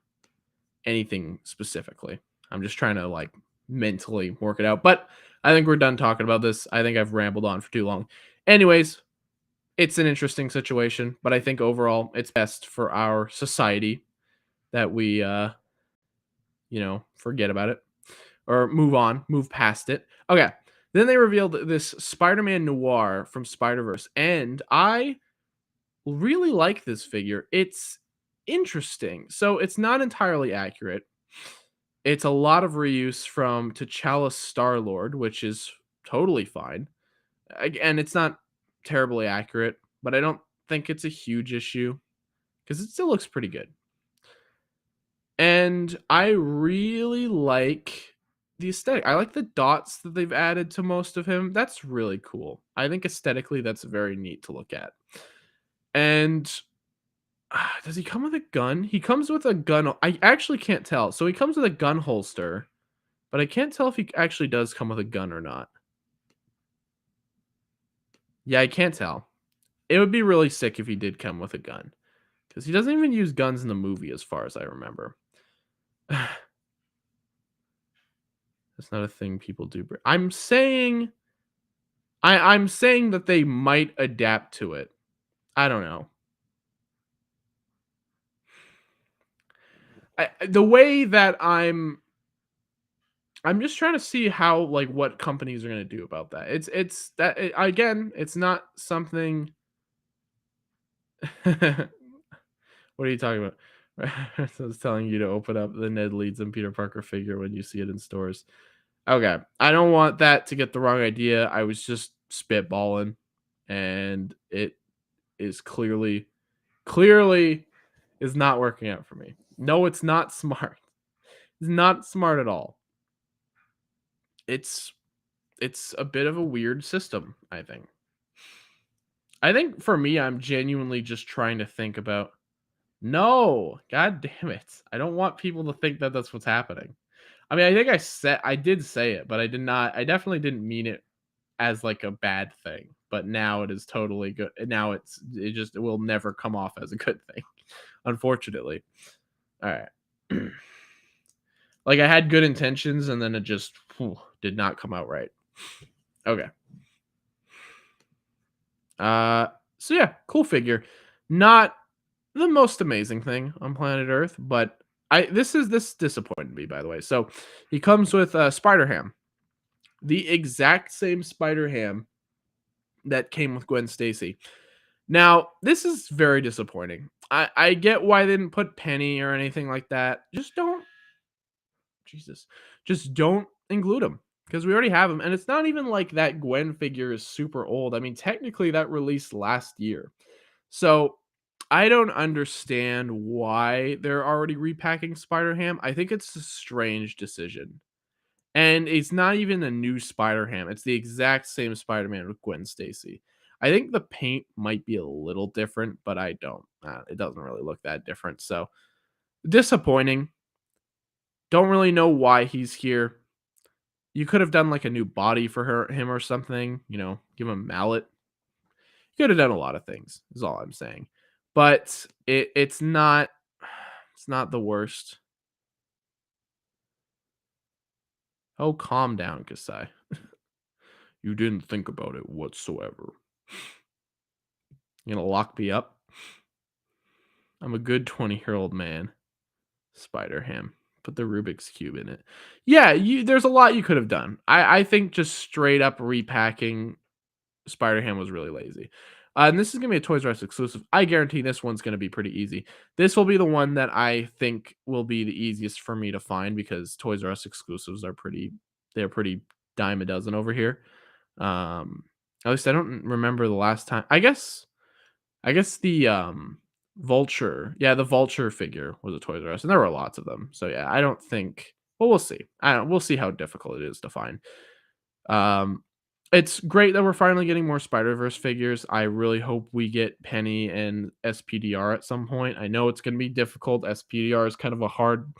anything specifically. I'm just trying to like mentally work it out. But I think we're done talking about this. I think I've rambled on for too long. Anyways, it's an interesting situation, but I think overall it's best for our society that we forget about it or move on, move past it. Okay. Then they revealed this Spider-Man Noir from Spider-Verse, and I really like this figure. It's interesting. So it's not entirely accurate. It's a lot of reuse from T'Challa's Star-Lord, which is totally fine. Again, it's not terribly accurate, but I don't think it's a huge issue because it still looks pretty good. And I really like the aesthetic. I like the dots that they've added to most of him. That's really cool. I think aesthetically that's very neat to look at. And does he come with a gun? He comes with a gun. I actually can't tell. So he comes with a gun holster, but I can't tell if he actually does come with a gun or not. Yeah, I can't tell. It would be really sick if he did come with a gun because he doesn't even use guns in the movie as far as I remember. That's not a thing people do. I'm saying that they might adapt to it. I don't know. The way that I'm just trying to see how like what companies are going to do about that. Again, it's not something. What are you talking about? I was telling you to open up the Ned Leeds and Peter Parker figure when you see it in stores. Okay, I don't want that to get the wrong idea. I was just spitballing, and it is clearly is not working out for me. No, it's not smart. It's not smart at all. It's it's a bit of a weird system, I think. I think for me, I'm genuinely just trying to think about no, god damn it. I don't want people to think that that's what's happening. I mean, I think I did say it, but I definitely didn't mean it as like a bad thing. But now it is totally good. Now it will never come off as a good thing, unfortunately. All right. Like I had good intentions and then it just did not come out right. Okay. So yeah, cool figure. Not the most amazing thing on planet Earth, but this disappointed me by the way. So he comes with Spider Ham, the exact same Spider Ham that came with Gwen Stacy. Now this is very disappointing. I get why they didn't put Penny or anything like that. Jesus, just don't include him because we already have him, and it's not even like that Gwen figure is super old. I mean, technically that released last year, so I don't understand why they're already repacking Spider Ham. I think it's a strange decision. And it's not even a new Spider Ham. It's the exact same Spider Man with Gwen Stacy. I think the paint might be a little different, but I don't. It doesn't really look that different. So disappointing. Don't really know why he's here. You could have done like a new body for him or something. Give him a mallet. You could have done a lot of things. Is all I'm saying. But it's not. It's not the worst. Oh, calm down, Kasai. You didn't think about it whatsoever. You gonna lock me up? I'm a good 20-year-old man. Spider Ham. Put the Rubik's Cube in it. Yeah, there's a lot you could have done. I think just straight up repacking Spider Ham was really lazy. And this is going to be a Toys R Us exclusive. I guarantee this one's going to be pretty easy. This will be the one that I think will be the easiest for me to find because Toys R Us exclusives they're pretty dime a dozen over here. At least I don't remember the last time. I guess the Vulture. Yeah, the Vulture figure was a Toys R Us, and there were lots of them. So yeah, I don't think. Well, we'll see. We'll see how difficult it is to find. It's great that we're finally getting more Spider-Verse figures. I really hope we get Penny and SPDR at some point. I know it's going to be difficult. SPDR is kind of a hard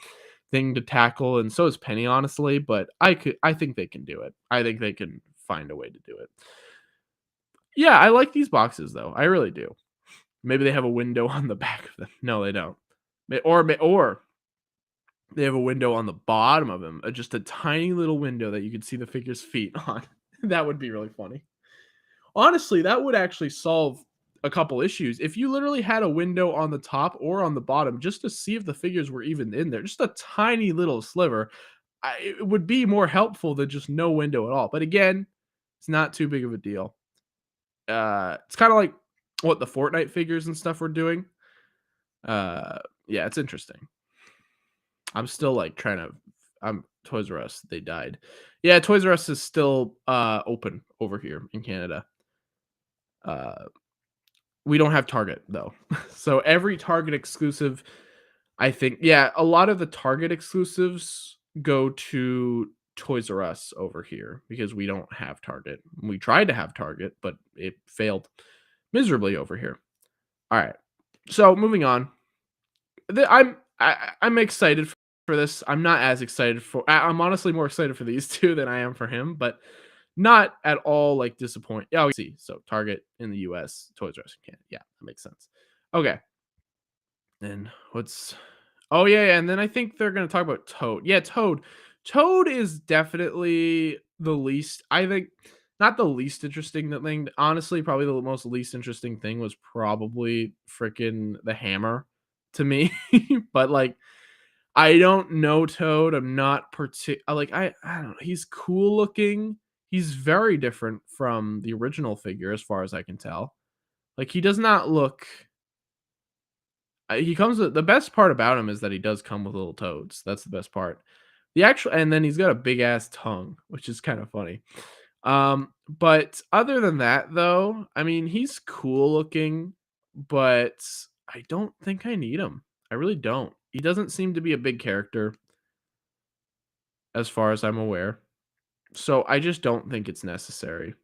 thing to tackle, and so is Penny, honestly. But I think they can do it. I think they can find a way to do it. Yeah, I like these boxes though. I really do. Maybe they have a window on the back of them. No, they don't. Or they have a window on the bottom of them, just a tiny little window that you could see the figure's feet on. That would be really funny. Honestly, that would actually solve a couple issues. If you literally had a window on the top or on the bottom just to see if the figures were even in there, just a tiny little sliver, it would be more helpful than just no window at all. But again, it's not too big of a deal. It's kind of like what the Fortnite figures and stuff were doing. Yeah, it's interesting. I'm still like trying to. I'm Toys R Us. They died. Yeah, Toys R Us is still open over here in Canada. Uh, we don't have Target though, so every Target exclusive, I think, yeah, a lot of the Target exclusives go to Toys R Us over here because we don't have Target. We tried to have Target, but it failed miserably over here. All right, so moving on. I'm excited for this. I'm not as excited for. I'm honestly more excited for these two than I am for him, but not at all like disappointed. Oh, see, so Target in the U.S., Toys R Us in Canada. Yeah, that makes sense. Okay, and what's? Oh yeah, and then I think they're gonna talk about Toad. Yeah, Toad. Toad is definitely the least. I think not the least interesting thing. Honestly, probably the most least interesting thing was probably freaking the hammer to me. But like, I don't know Toad. I'm not like I don't know. He's cool looking. He's very different from the original figure as far as I can tell. Like he does not look he comes with the best part about him is that he does come with little toads. That's the best part. The actual and then he's got a big ass tongue, which is kind of funny. But other than that though, I mean, he's cool looking, but I don't think I need him. I really don't. He doesn't seem to be a big character as far as I'm aware. So I just don't think it's necessary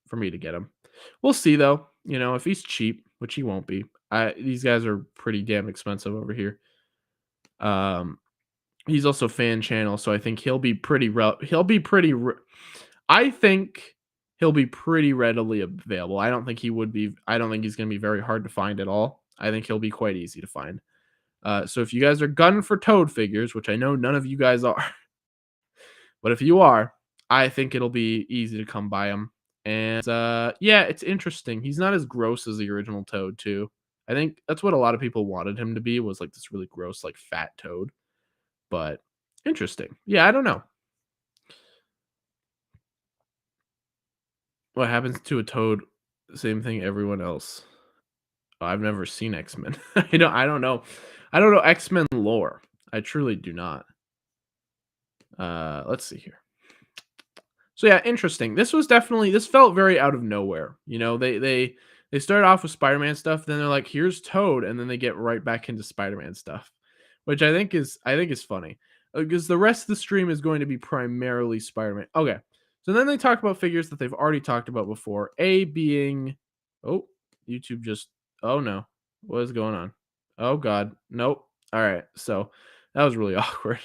for me to get him. We'll see though. You know, if he's cheap, which he won't be. These guys are pretty damn expensive over here. Um, he's also fan channel, so I think he'll be pretty. I think he'll be pretty readily available. I don't think he would be. I don't think he's going to be very hard to find at all. I think he'll be quite easy to find. So if you guys are gunning for Toad figures, which I know none of you guys are, but if you are, I think it'll be easy to come by him. And yeah, it's interesting. He's not as gross as the original Toad, too. I think that's what a lot of people wanted him to be, was like this really gross, like fat Toad. But interesting. Yeah, I don't know. What happens to a Toad? Same thing everyone else. I've never seen X-Men. I don't know. I don't know X-Men lore. I truly do not. Let's see here. So yeah, interesting. This felt very out of nowhere. You know, they started off with Spider-Man stuff, then they're like, here's Toad, and then they get right back into Spider-Man stuff, which I think is funny. Because the rest of the stream is going to be primarily Spider-Man. Okay. So then they talk about figures that they've already talked about before. A being YouTube just oh no. What is going on? Oh god. Nope. All right. So that was really awkward.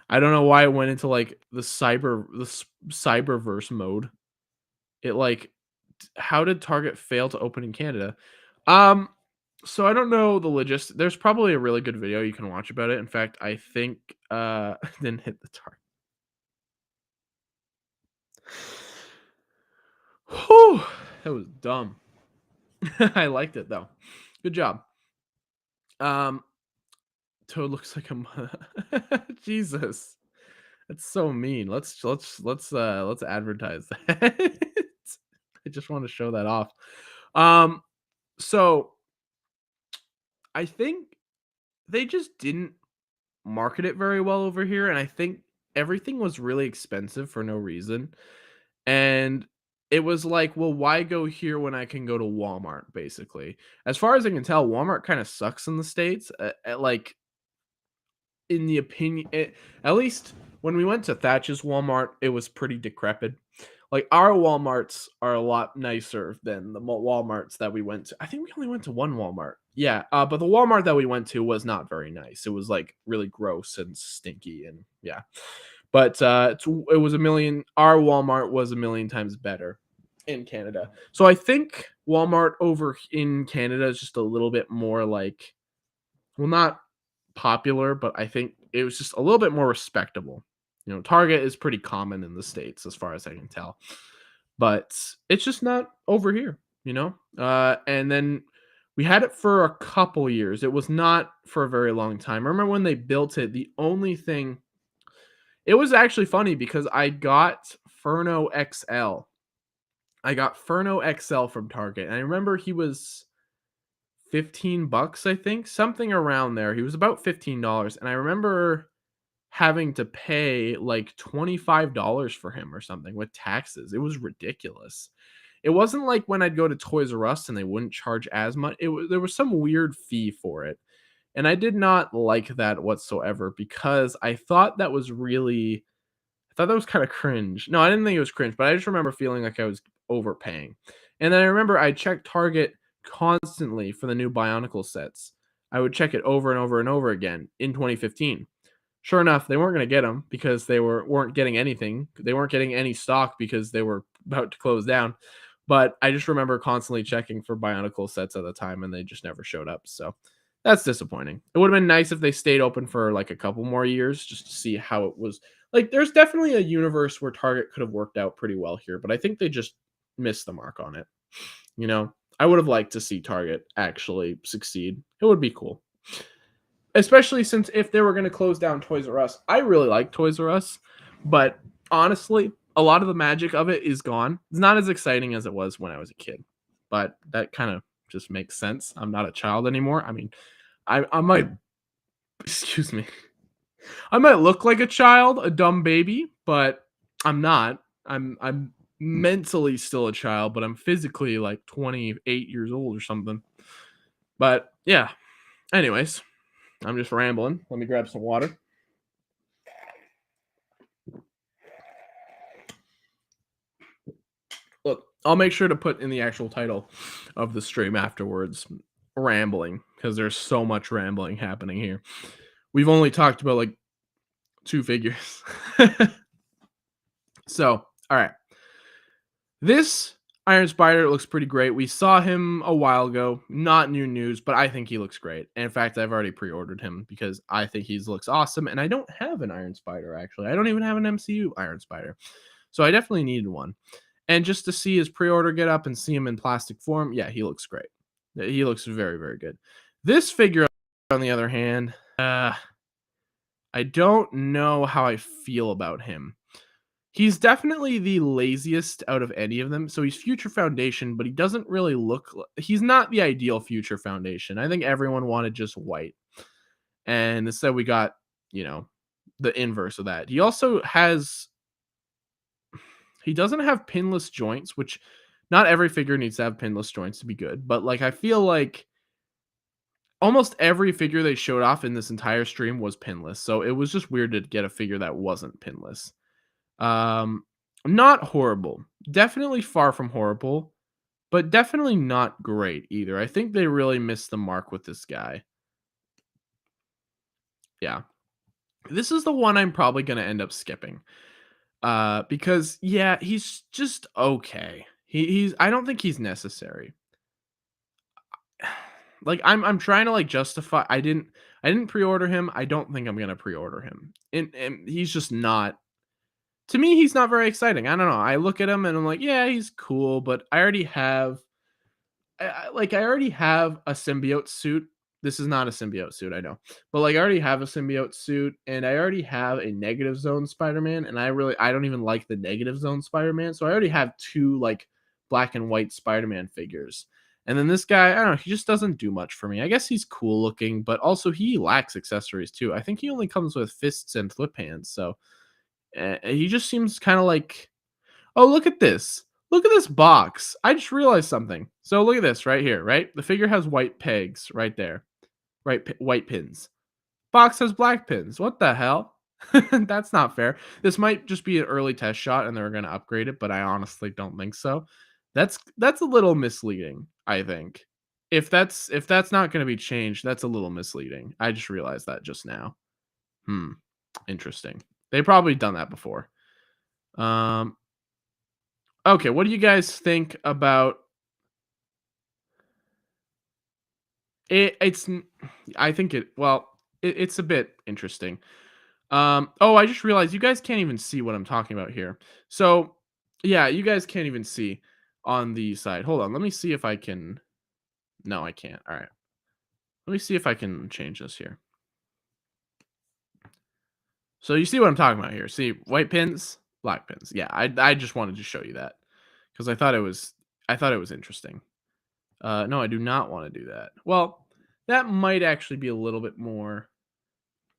I don't know why it went into like the cyberverse mode. It like how did Target fail to open in Canada? Um so I don't know the logistics. There's probably a really good video you can watch about it. In fact, I think didn't hit the target. Whew, that was dumb. I liked it though. Good job. Um Toad looks like a Jesus. That's so mean. Let's advertise that. I just want to show that off. Um, so I think they just didn't market it very well over here, and I think everything was really expensive for no reason. And it was like, well, why go here when I can go to Walmart? Basically, as far as I can tell, Walmart kind of sucks in the states. Like in the opinion, at least when we went to Thatch's Walmart, it was pretty decrepit. Like our Walmarts are a lot nicer than the Walmarts that we went to. I think we only went to one Walmart. Yeah, but the Walmart that we went to was not very nice. It was like really gross and stinky, and yeah. But it was a million. Our Walmart was a million times better, in Canada. So I think Walmart over in Canada is just a little bit more like, well, not popular, but I think it was just a little bit more respectable. You know, Target is pretty common in the States as far as I can tell, but it's just not over here, you know? And then we had it for a couple years. It was not for a very long time. I remember when they built it, the only thing, it was actually funny because Furno XL. I got Furno XL from Target. And I remember he was 15 bucks, I think, something around there. He was about $15. And I remember having to pay like $25 for him or something with taxes. It was ridiculous. It wasn't like when I'd go to Toys R Us and they wouldn't charge as much. There was some weird fee for it. And I did not like that whatsoever because I thought that was kind of cringe. No, I didn't think it was cringe, but I just remember feeling like I was overpaying. And then I remember I checked Target constantly for the new Bionicle sets. I would check it over and over and over again in 2015. Sure enough, they weren't going to get them because weren't getting anything. They weren't getting any stock because they were about to close down. But I just remember constantly checking for Bionicle sets at the time, and they just never showed up. So that's disappointing. It would have been nice if they stayed open for like a couple more years just to see how it was. Like, there's definitely a universe where Target could have worked out pretty well here, but I think they just missed the mark on it. You know, I would have liked to see Target actually succeed. It would be cool. Especially since if they were going to close down Toys R Us, I really like Toys R Us, but honestly, a lot of the magic of it is gone. It's not as exciting as it was when I was a kid, but that kind of just makes sense. I'm not a child anymore. I mean, I might, excuse me, I might look like a child, a dumb baby, but I'm not. I'm mentally still a child, but I'm physically like 28 years old or something. But yeah, anyways, I'm just rambling. Let me grab some water. Look, I'll make sure to put in the actual title of the stream afterwards, rambling, because there's so much rambling happening here. We've only talked about like 2 figures. So, all right. This Iron Spider looks pretty great. We saw him a while ago. Not new news, but I think he looks great. And in fact, I've already pre-ordered him because I think he looks awesome. And I don't have an Iron Spider, actually. I don't even have an MCU Iron Spider. So I definitely needed one. And just to see his pre-order get up and see him in plastic form, yeah, he looks great. He looks very, very good. This figure, on the other hand, I don't know how I feel about him. He's definitely the laziest out of any of them. So he's Future Foundation, but he doesn't really look. He's not the ideal Future Foundation. I think everyone wanted just white, and instead we got, you know, the inverse of that. He also has. He doesn't have pinless joints, which not every figure needs to have pinless joints to be good. But like, I feel like almost every figure they showed off in this entire stream was pinless. So it was just weird to get a figure that wasn't pinless. Not horrible. Definitely far from horrible, but definitely not great either. I think they really missed the mark with this guy. Yeah. This is the one I'm probably going to end up skipping. Because yeah, he's just okay. He's I don't think he's necessary. Like I'm trying to like justify I didn't pre-order him. I don't think I'm going to pre-order him. And he's just not, to me, he's not very exciting. I don't know. I look at him and I'm like, yeah, he's cool, but I already have I already have a symbiote suit. This is not a symbiote suit, I know. But like I already have a symbiote suit and I already have a negative zone Spider-Man and I don't even like the negative zone Spider-Man. So I already have 2 like black and white Spider-Man figures. And then this guy, I don't know, he just doesn't do much for me. I guess he's cool looking, but also he lacks accessories too. I think he only comes with fists and flip hands. So he just seems kind of like, oh, look at this. Look at this box. I just realized something. So look at this right here, right? The figure has white pegs right there, right? White pins. Box has black pins. What the hell? That's not fair. This might just be an early test shot and they're going to upgrade it, but I honestly don't think so. That's a little misleading, I think. If that's not going to be changed, that's a little misleading. I just realized that just now. Interesting. They probably done that before. Um Okay, what do you guys think about it? I think it's a bit interesting. Oh, I just realized you guys can't even see what I'm talking about here. So, yeah, you guys can't even see on the side. Hold on, let me see if I can. No, I can't. All right, let me see if I can change this here. So you see what I'm talking about here. See white pins, black pins. Yeah, I just wanted to show you that because I thought it was interesting. No, I do not want to do that. Well, that might actually be a little bit more.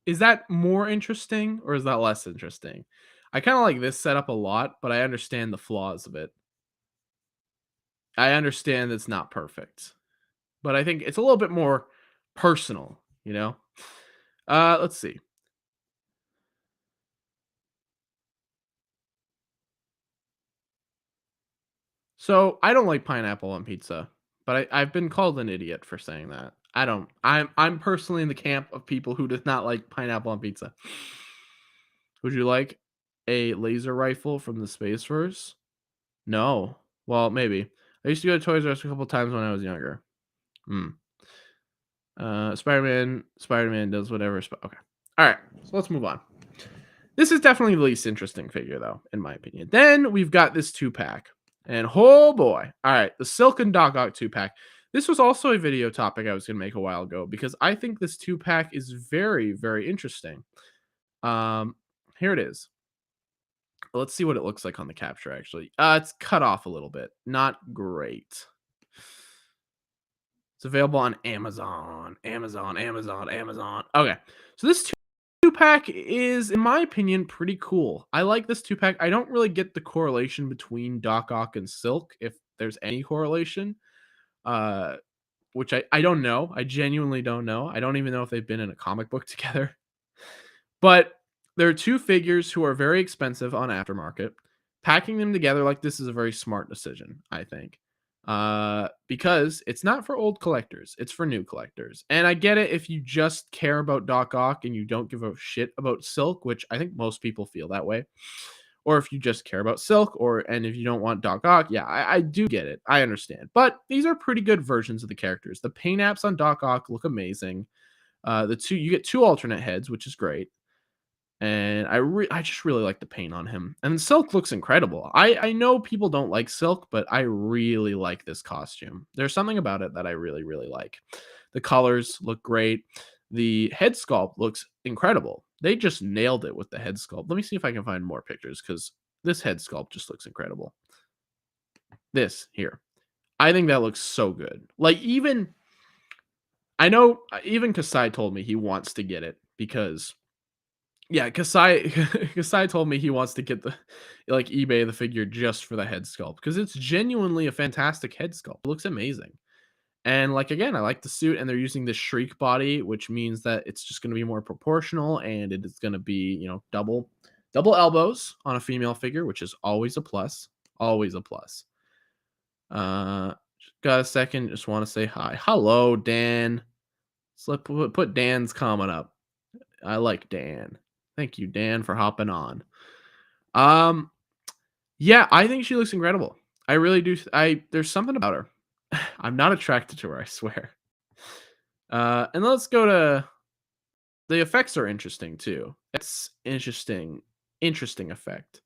Is that more interesting or is that less interesting? I kind of like this setup a lot, but I understand the flaws of it. I understand it's not perfect, but I think it's a little bit more personal, you know? Let's see. So I don't like pineapple on pizza, but I've been called an idiot for saying that. I don't. I'm personally in the camp of people who does not like pineapple on pizza. Would you like a laser rifle from the Space Force? No. Well, maybe. I used to go to Toys R Us a couple times when I was younger. Hmm. Spider-Man does whatever. Okay. All right. So let's move on. This is definitely the least interesting figure, though, in my opinion. Then we've got this two pack, and oh boy! All right, the Silken Doc Ock two pack. This was also a video topic I was going to make a while ago because I think this two pack is very, very interesting. Um, Here it is. Let's see what it looks like on the capture. Actually, it's cut off a little bit. Not great. It's available on Amazon. Amazon. Okay. So this two pack is, in my opinion, pretty cool. I like this two pack. I don't really get the correlation between Doc Ock and Silk, if there's any correlation. Uh, which I don't know. I genuinely don't know. I don't even know if they've been in a comic book together. But there are two figures who are very expensive on aftermarket. Packing them together like this is a very smart decision, I think. Because it's not for old collectors, it's for new collectors. And I get it if you just care about Doc Ock and you don't give a shit about Silk, which I think most people feel that way. Or if you just care about Silk, and if you don't want Doc Ock, yeah, I do get it. I understand. But these are pretty good versions of the characters. The paint apps on Doc Ock look amazing. You get two alternate heads, which is great, and I just really like the paint on him. And Silk looks incredible. I know people don't like Silk, but I really like this costume. There's something about it that I really really like. The colors look great. The head sculpt looks incredible. They just nailed it with the head sculpt. Let me see if I can find more pictures cuz this head sculpt just looks incredible. This here. I think that looks so good. Like even I know even Kasai told me he wants to get it because yeah, Kasai Kasai told me he wants to get the like eBay the figure just for the head sculpt because it's genuinely a fantastic head sculpt. It looks amazing. And like again, I like the suit and they're using this shriek body, which means that it's just going to be more proportional and it is going to be, double elbows on a female figure, which is always a plus. Always a plus. Uh got a second, just want to say hi. Hello, Dan. So let's put Dan's comment up. I like Dan. Thank you, Dan, for hopping on. Um, yeah, I think she looks incredible. I really do. There's something about her. I'm not attracted to her, I swear. And let's go to the effects are interesting too. That's interesting. Interesting effect.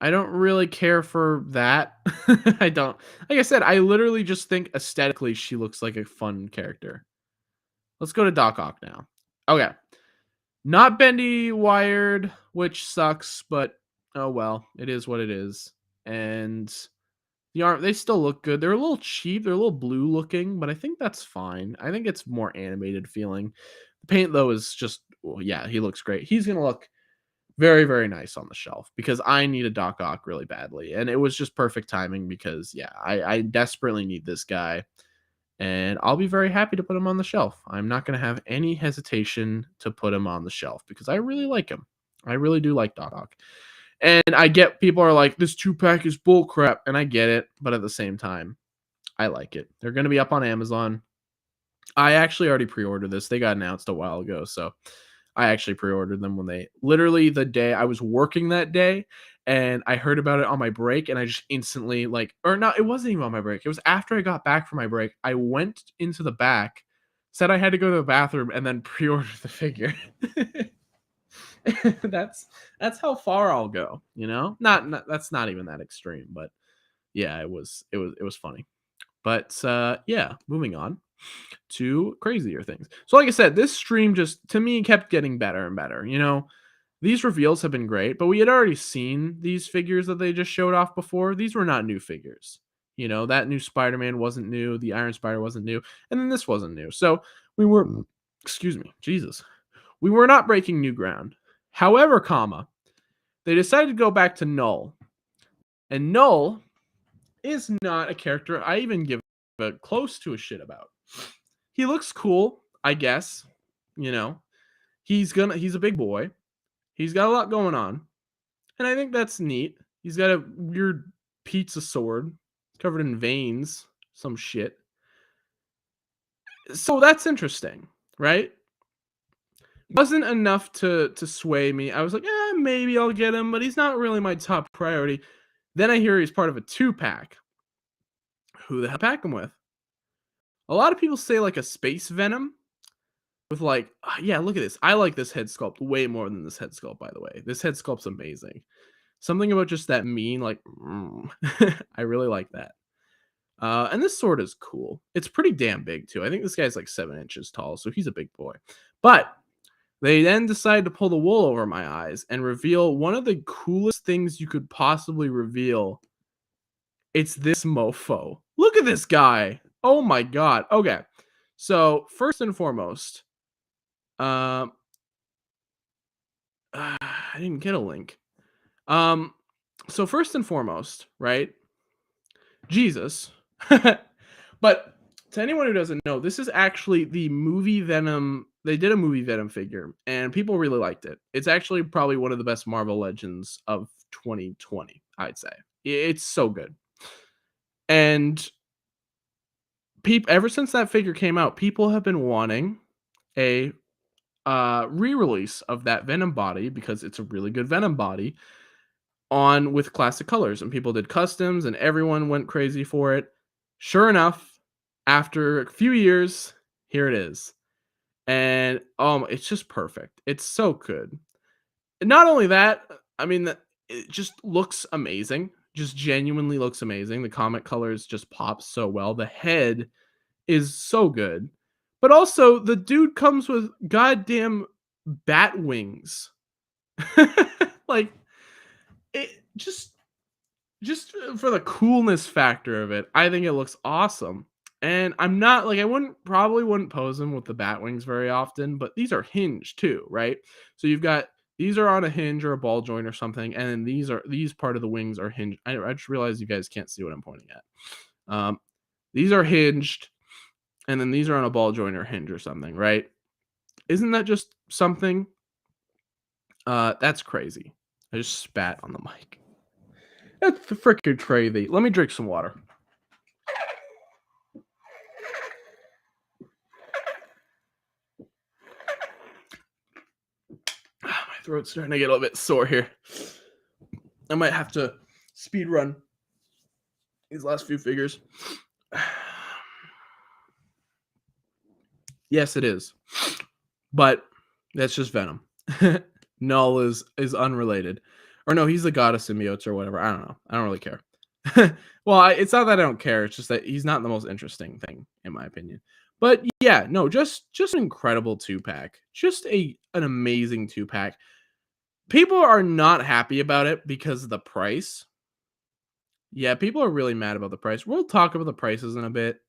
I don't really care for that. I don't. Like I said, I literally just think aesthetically she looks like a fun character. Let's go to Doc Ock now. Okay. Not bendy wired, which sucks, but oh well, it is what it is. And they still look good. They're a little cheap. They're a little blue looking, but I think that's fine. I think it's more animated feeling. The paint though is just well, yeah, he looks great. He's gonna look very, very nice on the shelf because I need a Doc Ock really badly. And it was just perfect timing because yeah, I desperately need this guy and I'll be very happy to put him on the shelf. I'm not going to have any hesitation to put him on the shelf because I really like him. I really do like Doc Ock. And I get people are like, this two pack is bull crap. And I get it. But at the same time, I like it. They're going to be up on Amazon. I actually already pre ordered this. They got announced a while ago. So I actually pre ordered them when they literally the day I was working that day. and I heard about it on my break, and I just instantly like, or not, it wasn't even on my break. It was after I got back from my break. I went into the back, said I had to go to the bathroom, and then pre-ordered the figure. that's that's how far I'll go, you know? Not that's not even that extreme, but yeah, it was funny. But yeah, moving on to crazier things. So like I said, this stream just to me kept getting better and better. You know, these reveals have been great, but we had already seen these figures that they just showed off before. These were not new figures. You know, that new Spider-Man wasn't new, the Iron Spider wasn't new, and then this wasn't new. So we were excuse me, Jesus. We were not breaking new ground. However, comma, they decided to go back to Null. And Null is not a character I even give a close to a shit about. He looks cool, I guess. You know, he's a big boy. He's got a lot going on. And I think that's neat. He's got a weird pizza sword covered in veins, some shit. So that's interesting, right? Wasn't enough to sway me. I was like, maybe I'll get him, but he's not really my top priority. Then I hear he's part of a 2-pack. Who the hell pack him with? A lot of people say like a space Venom with like, yeah, look at this. I like this head sculpt way more than this head sculpt, by the way. This head sculpt's amazing. Something about just that mean, like, I really like that. And this sword is cool. It's pretty damn big too. I think this guy's like 7 inches tall, so he's a big boy. But they then decide to pull the wool over my eyes and reveal one of the coolest things you could possibly reveal. It's this mofo. Look at this guy. Oh my god. Okay. So, first and foremost, um I didn't get a link. So first and foremost, right? Jesus. But to anyone who doesn't know, this is actually the movie Venom. They did a movie Venom figure, and people really liked it. It's actually probably one of the best Marvel Legends of 2020, I'd say. It's so good. And ever since that figure came out, people have been wanting a re-release of that Venom body because it's a really good Venom body on with classic colors, and people did customs and everyone went crazy for it. Sure enough, after a few years, here it is. And it's just perfect. It's so good. And not only that, I mean, it just looks amazing. Just genuinely looks amazing. The comic colors just pop so well. The head is so good. But also, the dude comes with goddamn bat wings. Like, it just for the coolness factor of it, I think it looks awesome. And I'm not like I wouldn't pose them with the bat wings very often, but these are hinged too, right? So you've got these are on a hinge or a ball joint or something, and then these part of the wings are hinged. I just realized you guys can't see what I'm pointing at. These are hinged, and then these are on a ball joint or hinge or something, right? Isn't that just something? That's crazy. I just spat on the mic. That's the freaking crazy. Let me drink some water. My throat's starting to get a little bit sore here. I might have to speed run these last few figures. Yes, it is. But that's just Venom. Null is unrelated. Or no, he's the god of symbiotes or whatever. I don't know. I don't really care. Well, it's not that I don't care. It's just that he's not the most interesting thing, in my opinion. But yeah, no, just an incredible 2-pack. Just an amazing 2-pack. People are not happy about it because of the price. Yeah, people are really mad about the price. We'll talk about the prices in a bit.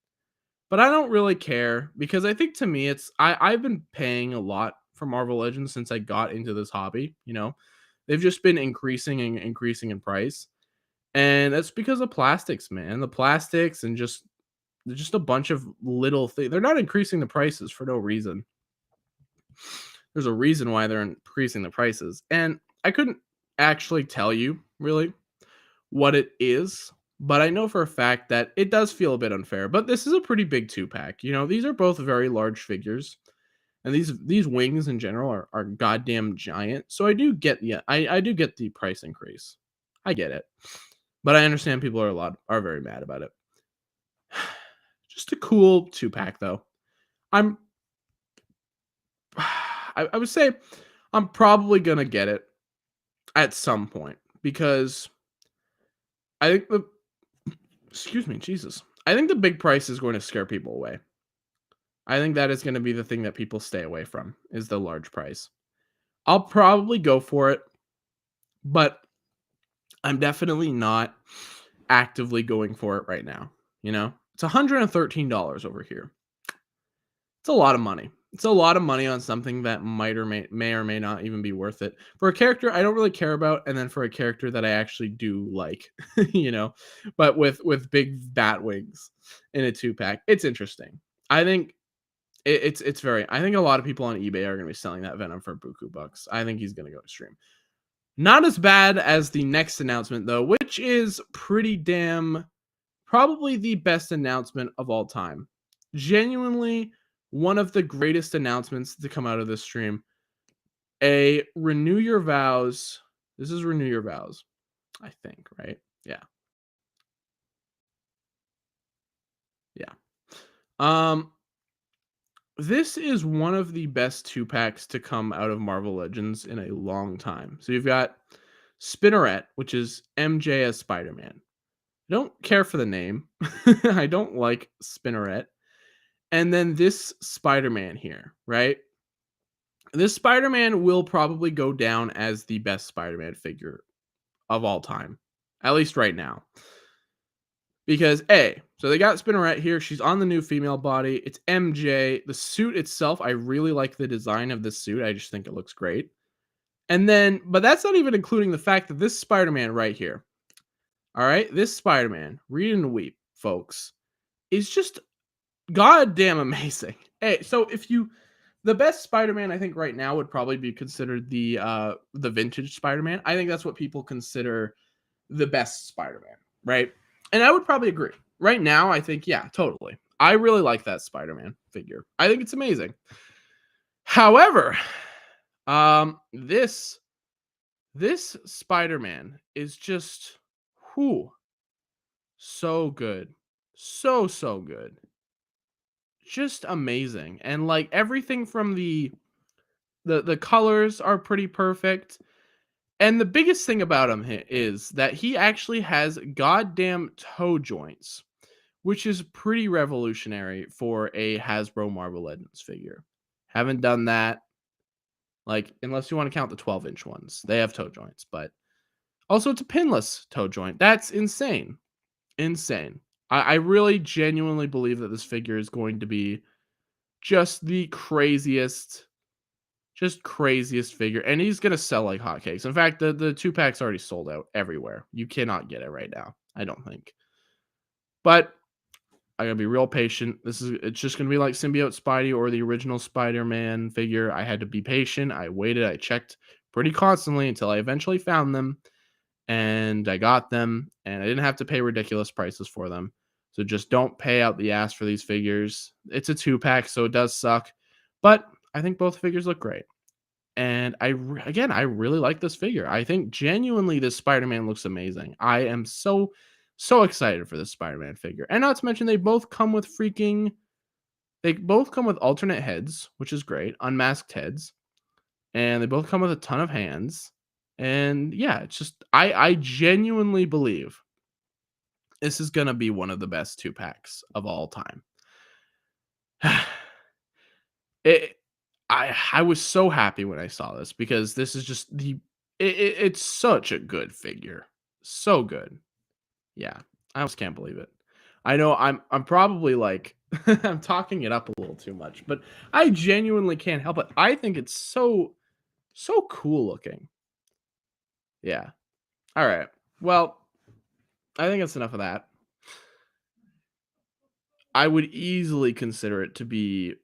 But I don't really care because I think to me it's I've been paying a lot for Marvel Legends since I got into this hobby, you know. They've just been increasing and increasing in price. And that's because of plastics, man. The plastics and just a bunch of little things. They're not increasing the prices for no reason. There's a reason why they're increasing the prices. And I couldn't actually tell you really what it is, but I know for a fact that it does feel a bit unfair. But this is a pretty big 2-pack. You know, these are both very large figures. And these wings in general are goddamn giant. So I do get I do get the price increase. I get it. But I understand people are very mad about it. Just a cool 2-pack though. I'm I would say I'm probably gonna get it at some point because I think the excuse me, Jesus. I think the big price is going to scare people away. I think that is going to be the thing that people stay away from is the large price. I'll probably go for it, but I'm definitely not actively going for it right now. You know, it's $113 over here. It's a lot of money. It's a lot of money on something that may or may not even be worth it for a character I don't really care about, and then for a character that I actually do like, you know. But with big bat wings in a 2-pack, it's interesting. I think it's very. I think a lot of people on eBay are going to be selling that Venom for buku bucks. I think he's going to go to stream. Not as bad as the next announcement though, which is pretty damn probably the best announcement of all time. Genuinely one of the greatest announcements to come out of this stream. A renew your vows. This is renew your vows, I think, right? Yeah. Yeah. Um this is one of the best 2-packs to come out of Marvel Legends in a long time. So you've got Spinneret, which is MJ as Spider-Man. I don't care for the name. I don't like Spinneret. And then this Spider-Man here, right? This Spider-Man will probably go down as the best Spider-Man figure of all time, at least right now. Because so they got Spinneret here. She's on the new female body. It's MJ. The suit itself, I really like the design of this suit. I just think it looks great. And then, but that's not even including the fact that this Spider-Man right here, all right, this Spider-Man, read and weep, folks, is just goddamn amazing. So the best Spider-Man I think right now would probably be considered the vintage Spider-Man. I think that's what people consider the best Spider-Man, right? And I would probably agree. Right now, I think yeah, totally. I really like that Spider-Man figure. I think it's amazing. However, this Spider-Man is just so good. So good. Just amazing. And like everything from the colors are pretty perfect. And the biggest thing about him is that he actually has goddamn toe joints, which is pretty revolutionary for a Hasbro Marvel Legends figure. Haven't done that, like, unless you want to count the 12-inch ones. They have toe joints, but also it's a pinless toe joint. That's insane. Insane. I really genuinely believe that this figure is going to be just the craziest figure, and he's gonna sell like hotcakes. In fact, the 2-pack's already sold out everywhere. You cannot get it right now, I don't think. But I gotta be real patient. It's just gonna be like Symbiote Spidey or the original Spider-Man figure. I had to be patient. I waited. I checked pretty constantly until I eventually found them, and I got them, and I didn't have to pay ridiculous prices for them. So just don't pay out the ass for these figures. It's a 2-pack, so it does suck, but I think both figures look great. And I really like this figure. I think genuinely this Spider-Man looks amazing. I am so excited for this Spider-Man figure. And not to mention they both come with alternate heads, which is great, unmasked heads. And they both come with a ton of hands. And yeah, it's just I genuinely believe this is going to be one of the best 2-packs of all time. I was so happy when I saw this because this is just it's such a good figure. So good. Yeah. I almost can't believe it. I know I'm probably like I'm talking it up a little too much, but I genuinely can't help it. I think it's so cool looking. Yeah. All right. Well, I think that's enough of that. I would easily consider it to be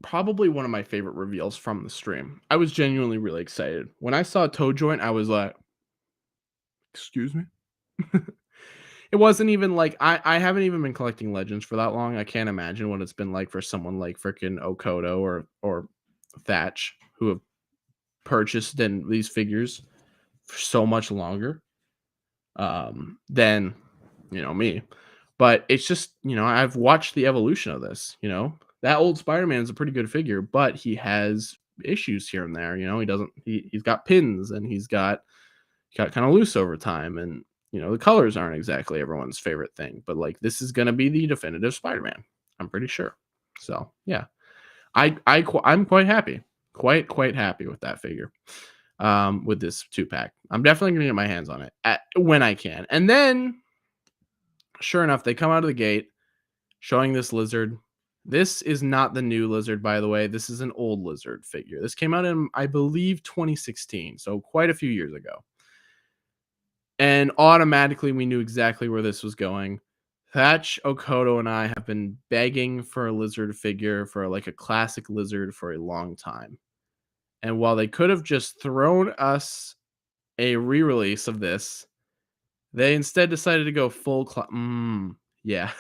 probably one of my favorite reveals from the stream. I was genuinely really excited. When I saw Toe Joint, I was like, excuse me? It wasn't even like I haven't even been collecting Legends for that long. I can't imagine what it's been like for someone like freaking Okoto or Thatch who have purchased these figures for so much longer. than me. But it's just, I've watched the evolution of this. That old Spider-Man is a pretty good figure, but he has issues here and there. He doesn't. He's got pins, and got kind of loose over time, and the colors aren't exactly everyone's favorite thing. But like, this is gonna be the definitive Spider-Man. I'm pretty sure. So yeah, I'm quite happy, quite happy with that figure. With this 2-pack, I'm definitely gonna get my hands on it when I can. And then, sure enough, they come out of the gate showing this lizard. This is not the new lizard, by the way. This is an old lizard figure. This came out in, I believe, 2016, so quite a few years ago. And automatically, we knew exactly where this was going. Thatch Okoto and I have been begging for a lizard figure, for like a classic lizard, for a long time. And while they could have just thrown us a re-release of this, they instead decided to go full yeah.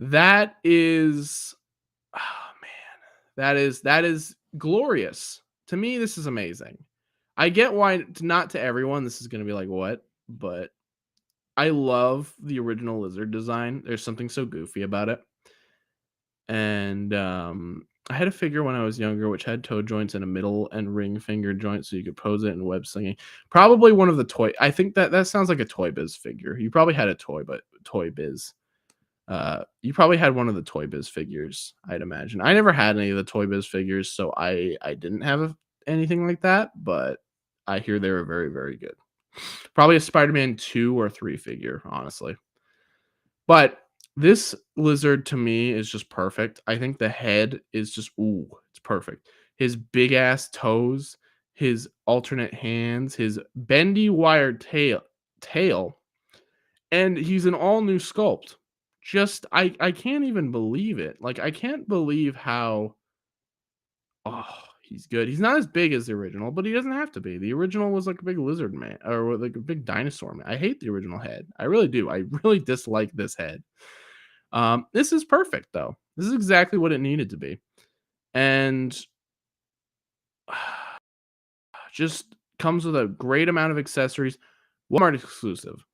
That is, oh man, that is glorious. To me, this is amazing. I get why not to everyone this is going to be like what, but I love the original lizard design. There's something so goofy about it. And I had a figure when I was younger which had toe joints and a middle and ring finger joint, so you could pose it in web slinging. Probably one of the toy. I think that sounds like a Toy Biz figure. You probably had a Toy Biz. You probably had one of the Toy Biz figures, I'd imagine. I never had any of the Toy Biz figures, so I didn't have anything like that, but I hear they were very, very good. Probably a Spider-Man 2 or 3 figure, honestly. But this lizard to me is just perfect. I think the head is just it's perfect. His big ass toes, his alternate hands, his bendy wired tail, and he's an all new sculpt. Just I can't even believe it. Like, I can't believe how he's good. He's not as big as the original, but he doesn't have to be. The original was like a big lizard man, or like a big dinosaur man. I hate the original head. I really do. I really dislike this head. This is perfect though. This is exactly what it needed to be. And just comes with a great amount of accessories. Walmart exclusive.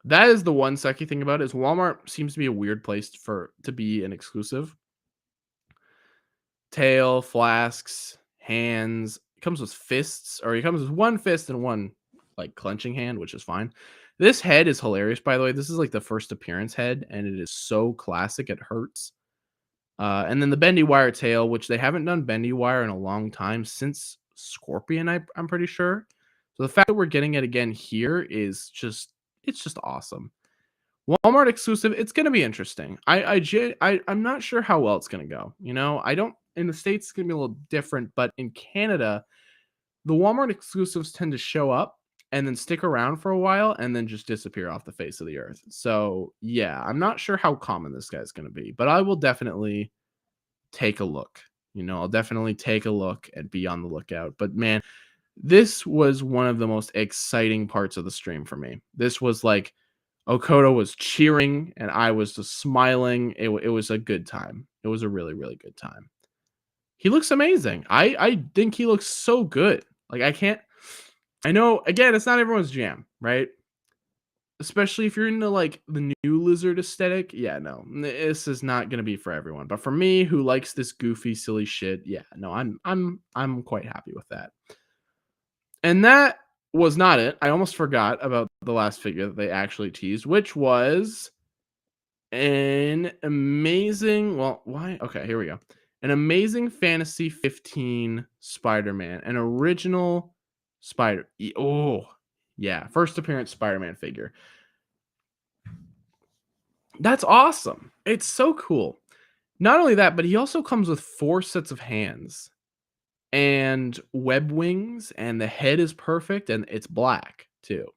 That is the one sucky thing about it, is Walmart seems to be a weird place to be an exclusive. Tail, flasks, hands. It comes with fists, or he comes with one fist and one like clenching hand, which is fine. This head is hilarious, by the way. This is like the first appearance head, and it is so classic it hurts. And then the bendy wire tail, which they haven't done bendy wire in a long time, since Scorpion, I'm pretty sure. So the fact that we're getting it again here is it's just awesome. Walmart exclusive, it's going to be interesting. I'm not sure how well it's going to go. I don't, in the States, it's going to be a little different, but in Canada, the Walmart exclusives tend to show up and then stick around for a while and then just disappear off the face of the earth. So yeah, I'm not sure how common this guy's going to be, but I will definitely take a look. I'll definitely take a look and be on the lookout. But man, this was one of the most exciting parts of the stream for me. This was like, Okoto was cheering and I was just smiling. It was a good time. It was a really, really good time. He looks amazing. I think he looks so good. Like, I know, again, it's not everyone's jam, right? Especially if you're into like the new lizard aesthetic. Yeah, no, this is not gonna be for everyone. But for me, who likes this goofy, silly shit, yeah, no, I'm quite happy with that. And that was not it. I almost forgot about the last figure that they actually teased, which was an amazing, well, why? Okay, here we go. An Amazing Fantasy 15 Spider-Man, an original oh, yeah, first appearance Spider-Man figure. That's awesome. It's so cool. Not only that, but he also comes with 4 sets of hands and web wings, and the head is perfect, and it's black too.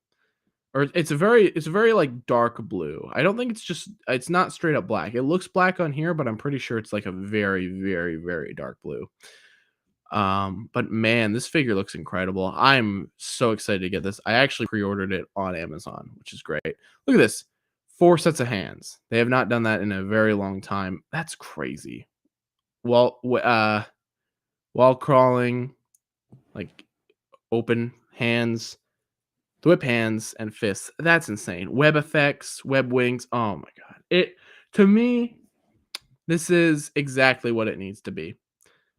Or it's a very like dark blue. I don't think it's not straight up black. It looks black on here, but I'm pretty sure it's like a very, very, very dark blue. But man, this figure looks incredible. I'm so excited to get this. I actually pre-ordered it on Amazon, which is great. Look at this. 4 sets of hands. They have not done that in a very long time. That's crazy. While while crawling, like open hands, the whip hands and fists, that's insane. Web effects, web wings. Oh my god. It to me, this is exactly what it needs to be.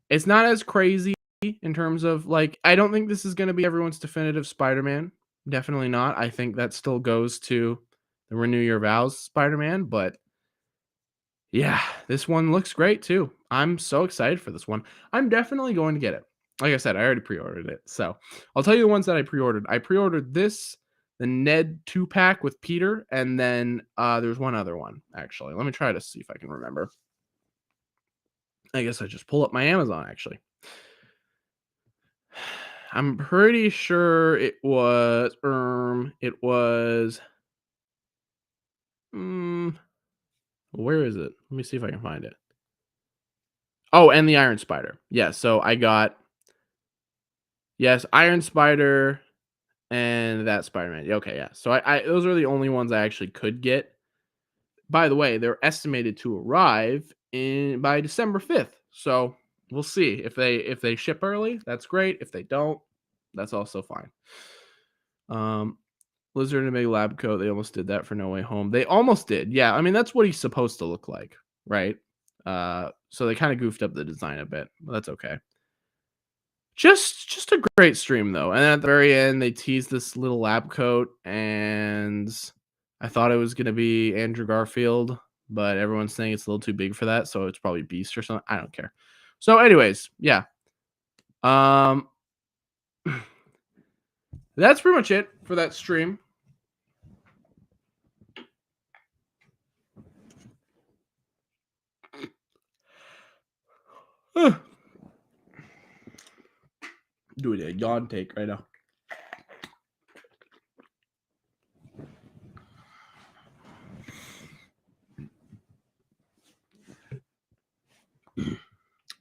It's not as crazy in terms of like I don't think this is going to be everyone's definitive Spider-Man. Definitely not. I think that still goes to the Renew Your Vows Spider-Man, but yeah, this one looks great too. I'm so excited for this one. I'm definitely going to get it. Like I said, I already pre-ordered it. So, I'll tell you the ones that I pre-ordered. I pre-ordered this, the Ned 2-pack with Peter, and then there's one other one actually. Let me try to see if I can remember. I guess I just pull up my Amazon actually. I'm pretty sure it was mm, where is it? Let me see if I can find it. Oh, and the Iron Spider. Yeah, so I got yes, Iron Spider and that Spider-Man. Yeah, okay, yeah. So I those are the only ones I actually could get. By the way, they're estimated to arrive in by December 5th. So we'll see if they ship early. That's great. If they don't, that's also fine. Um, Lizard in a big lab coat. They almost did that for No Way Home. They almost did. Yeah, I mean that's what he's supposed to look like, right? So they kind of goofed up the design a bit, but that's okay. Just a great stream though. And then at the very end, they teased this little lab coat, and I thought it was gonna be Andrew Garfield, but everyone's saying it's a little too big for that, so it's probably Beast or something. I don't care. So, anyways, yeah. Um, that's pretty much it for that stream. Doing a yawn take right now.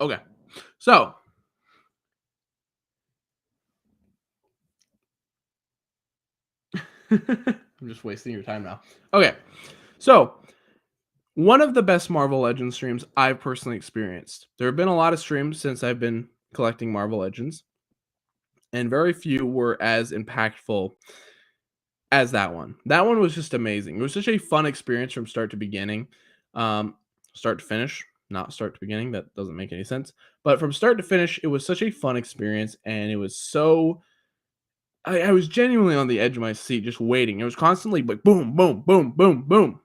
Okay, so I'm just wasting your time now. Okay, so one of the best Marvel Legends streams I've personally experienced. There have been a lot of streams since I've been collecting Marvel Legends, and very few were as impactful as that one. That one was just amazing. It was such a fun experience from start to beginning, start to finish, not start to beginning. That doesn't make any sense. But from start to finish, it was such a fun experience, and it was so. I was genuinely on the edge of my seat, just waiting. It was constantly like boom, boom, boom, boom, boom.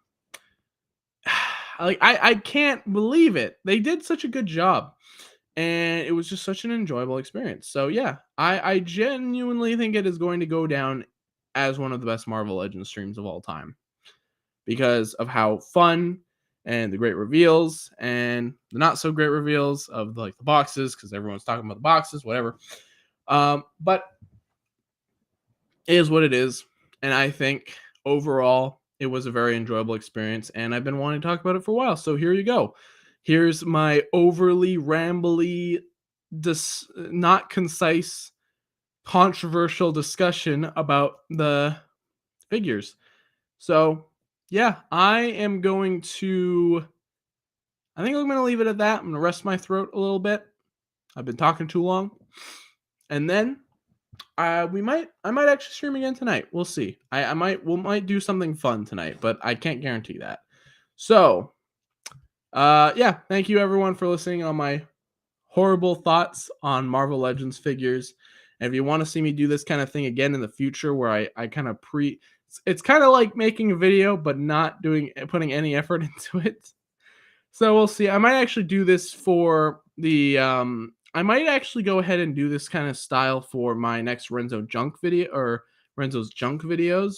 Like I can't believe it. They did such a good job, and it was just such an enjoyable experience. So yeah, I genuinely think it is going to go down as one of the best Marvel Legends streams of all time because of how fun and the great reveals and the not so great reveals of like the boxes because everyone's talking about the boxes, whatever. But it is what it is, and I think overall it was a very enjoyable experience, and I've been wanting to talk about it for a while. So here you go. Here's my overly rambly, not concise, controversial discussion about the figures. So yeah, I think I'm going to leave it at that. I'm going to rest my throat a little bit. I've been talking too long. And then I might actually stream again tonight. We'll see. We might do something fun tonight, but I can't guarantee that. So, yeah, thank you everyone for listening on my horrible thoughts on Marvel Legends figures. And if you want to see me do this kind of thing again in the future where I kind of it's kind of like making a video but not putting any effort into it. So we'll see. I might actually do this for the I might actually go ahead and do this kind of style for my next Renzo's junk videos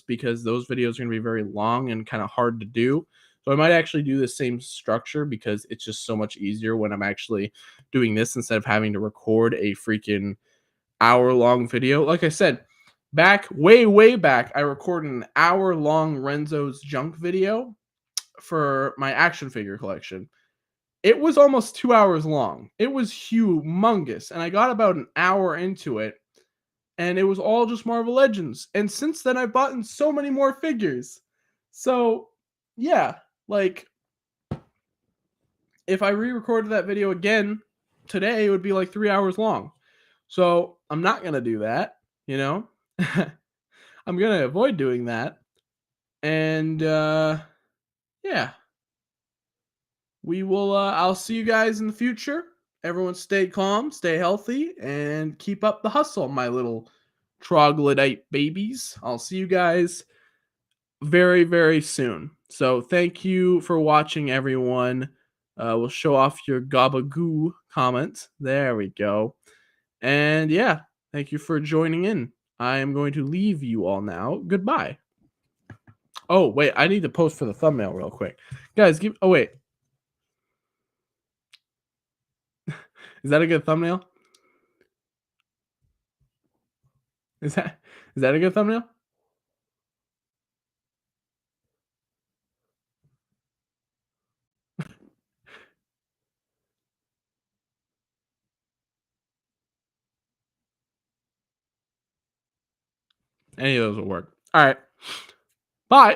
because those videos are going to be very long and kind of hard to do. So I might actually do the same structure because it's just so much easier when I'm actually doing this instead of having to record a freaking hour-long video. Like I said, way back, I recorded an hour-long Renzo's junk video for my action figure collection. It was almost 2 hours long. It was humongous, and I got about an hour into it, and it was all just Marvel Legends. And since then, I've bought in so many more figures. So, yeah, like, if I re-recorded that video again today, it would be like 3 hours long. So, I'm not going to do that, you know? I'm gonna avoid doing that. And yeah, we will. I'll see you guys in the future. Everyone, stay calm, stay healthy, and keep up the hustle, my little troglodyte babies. I'll see you guys very, very soon. So thank you for watching, everyone. We'll show off your gabagoo comment. There we go. And yeah, thank you for joining in. I am going to leave you all now. Goodbye. Oh, wait, I need to post for the thumbnail real quick. Guys, give oh wait. Is that a good thumbnail? Is that a good thumbnail? Any of those will work. All right. Bye.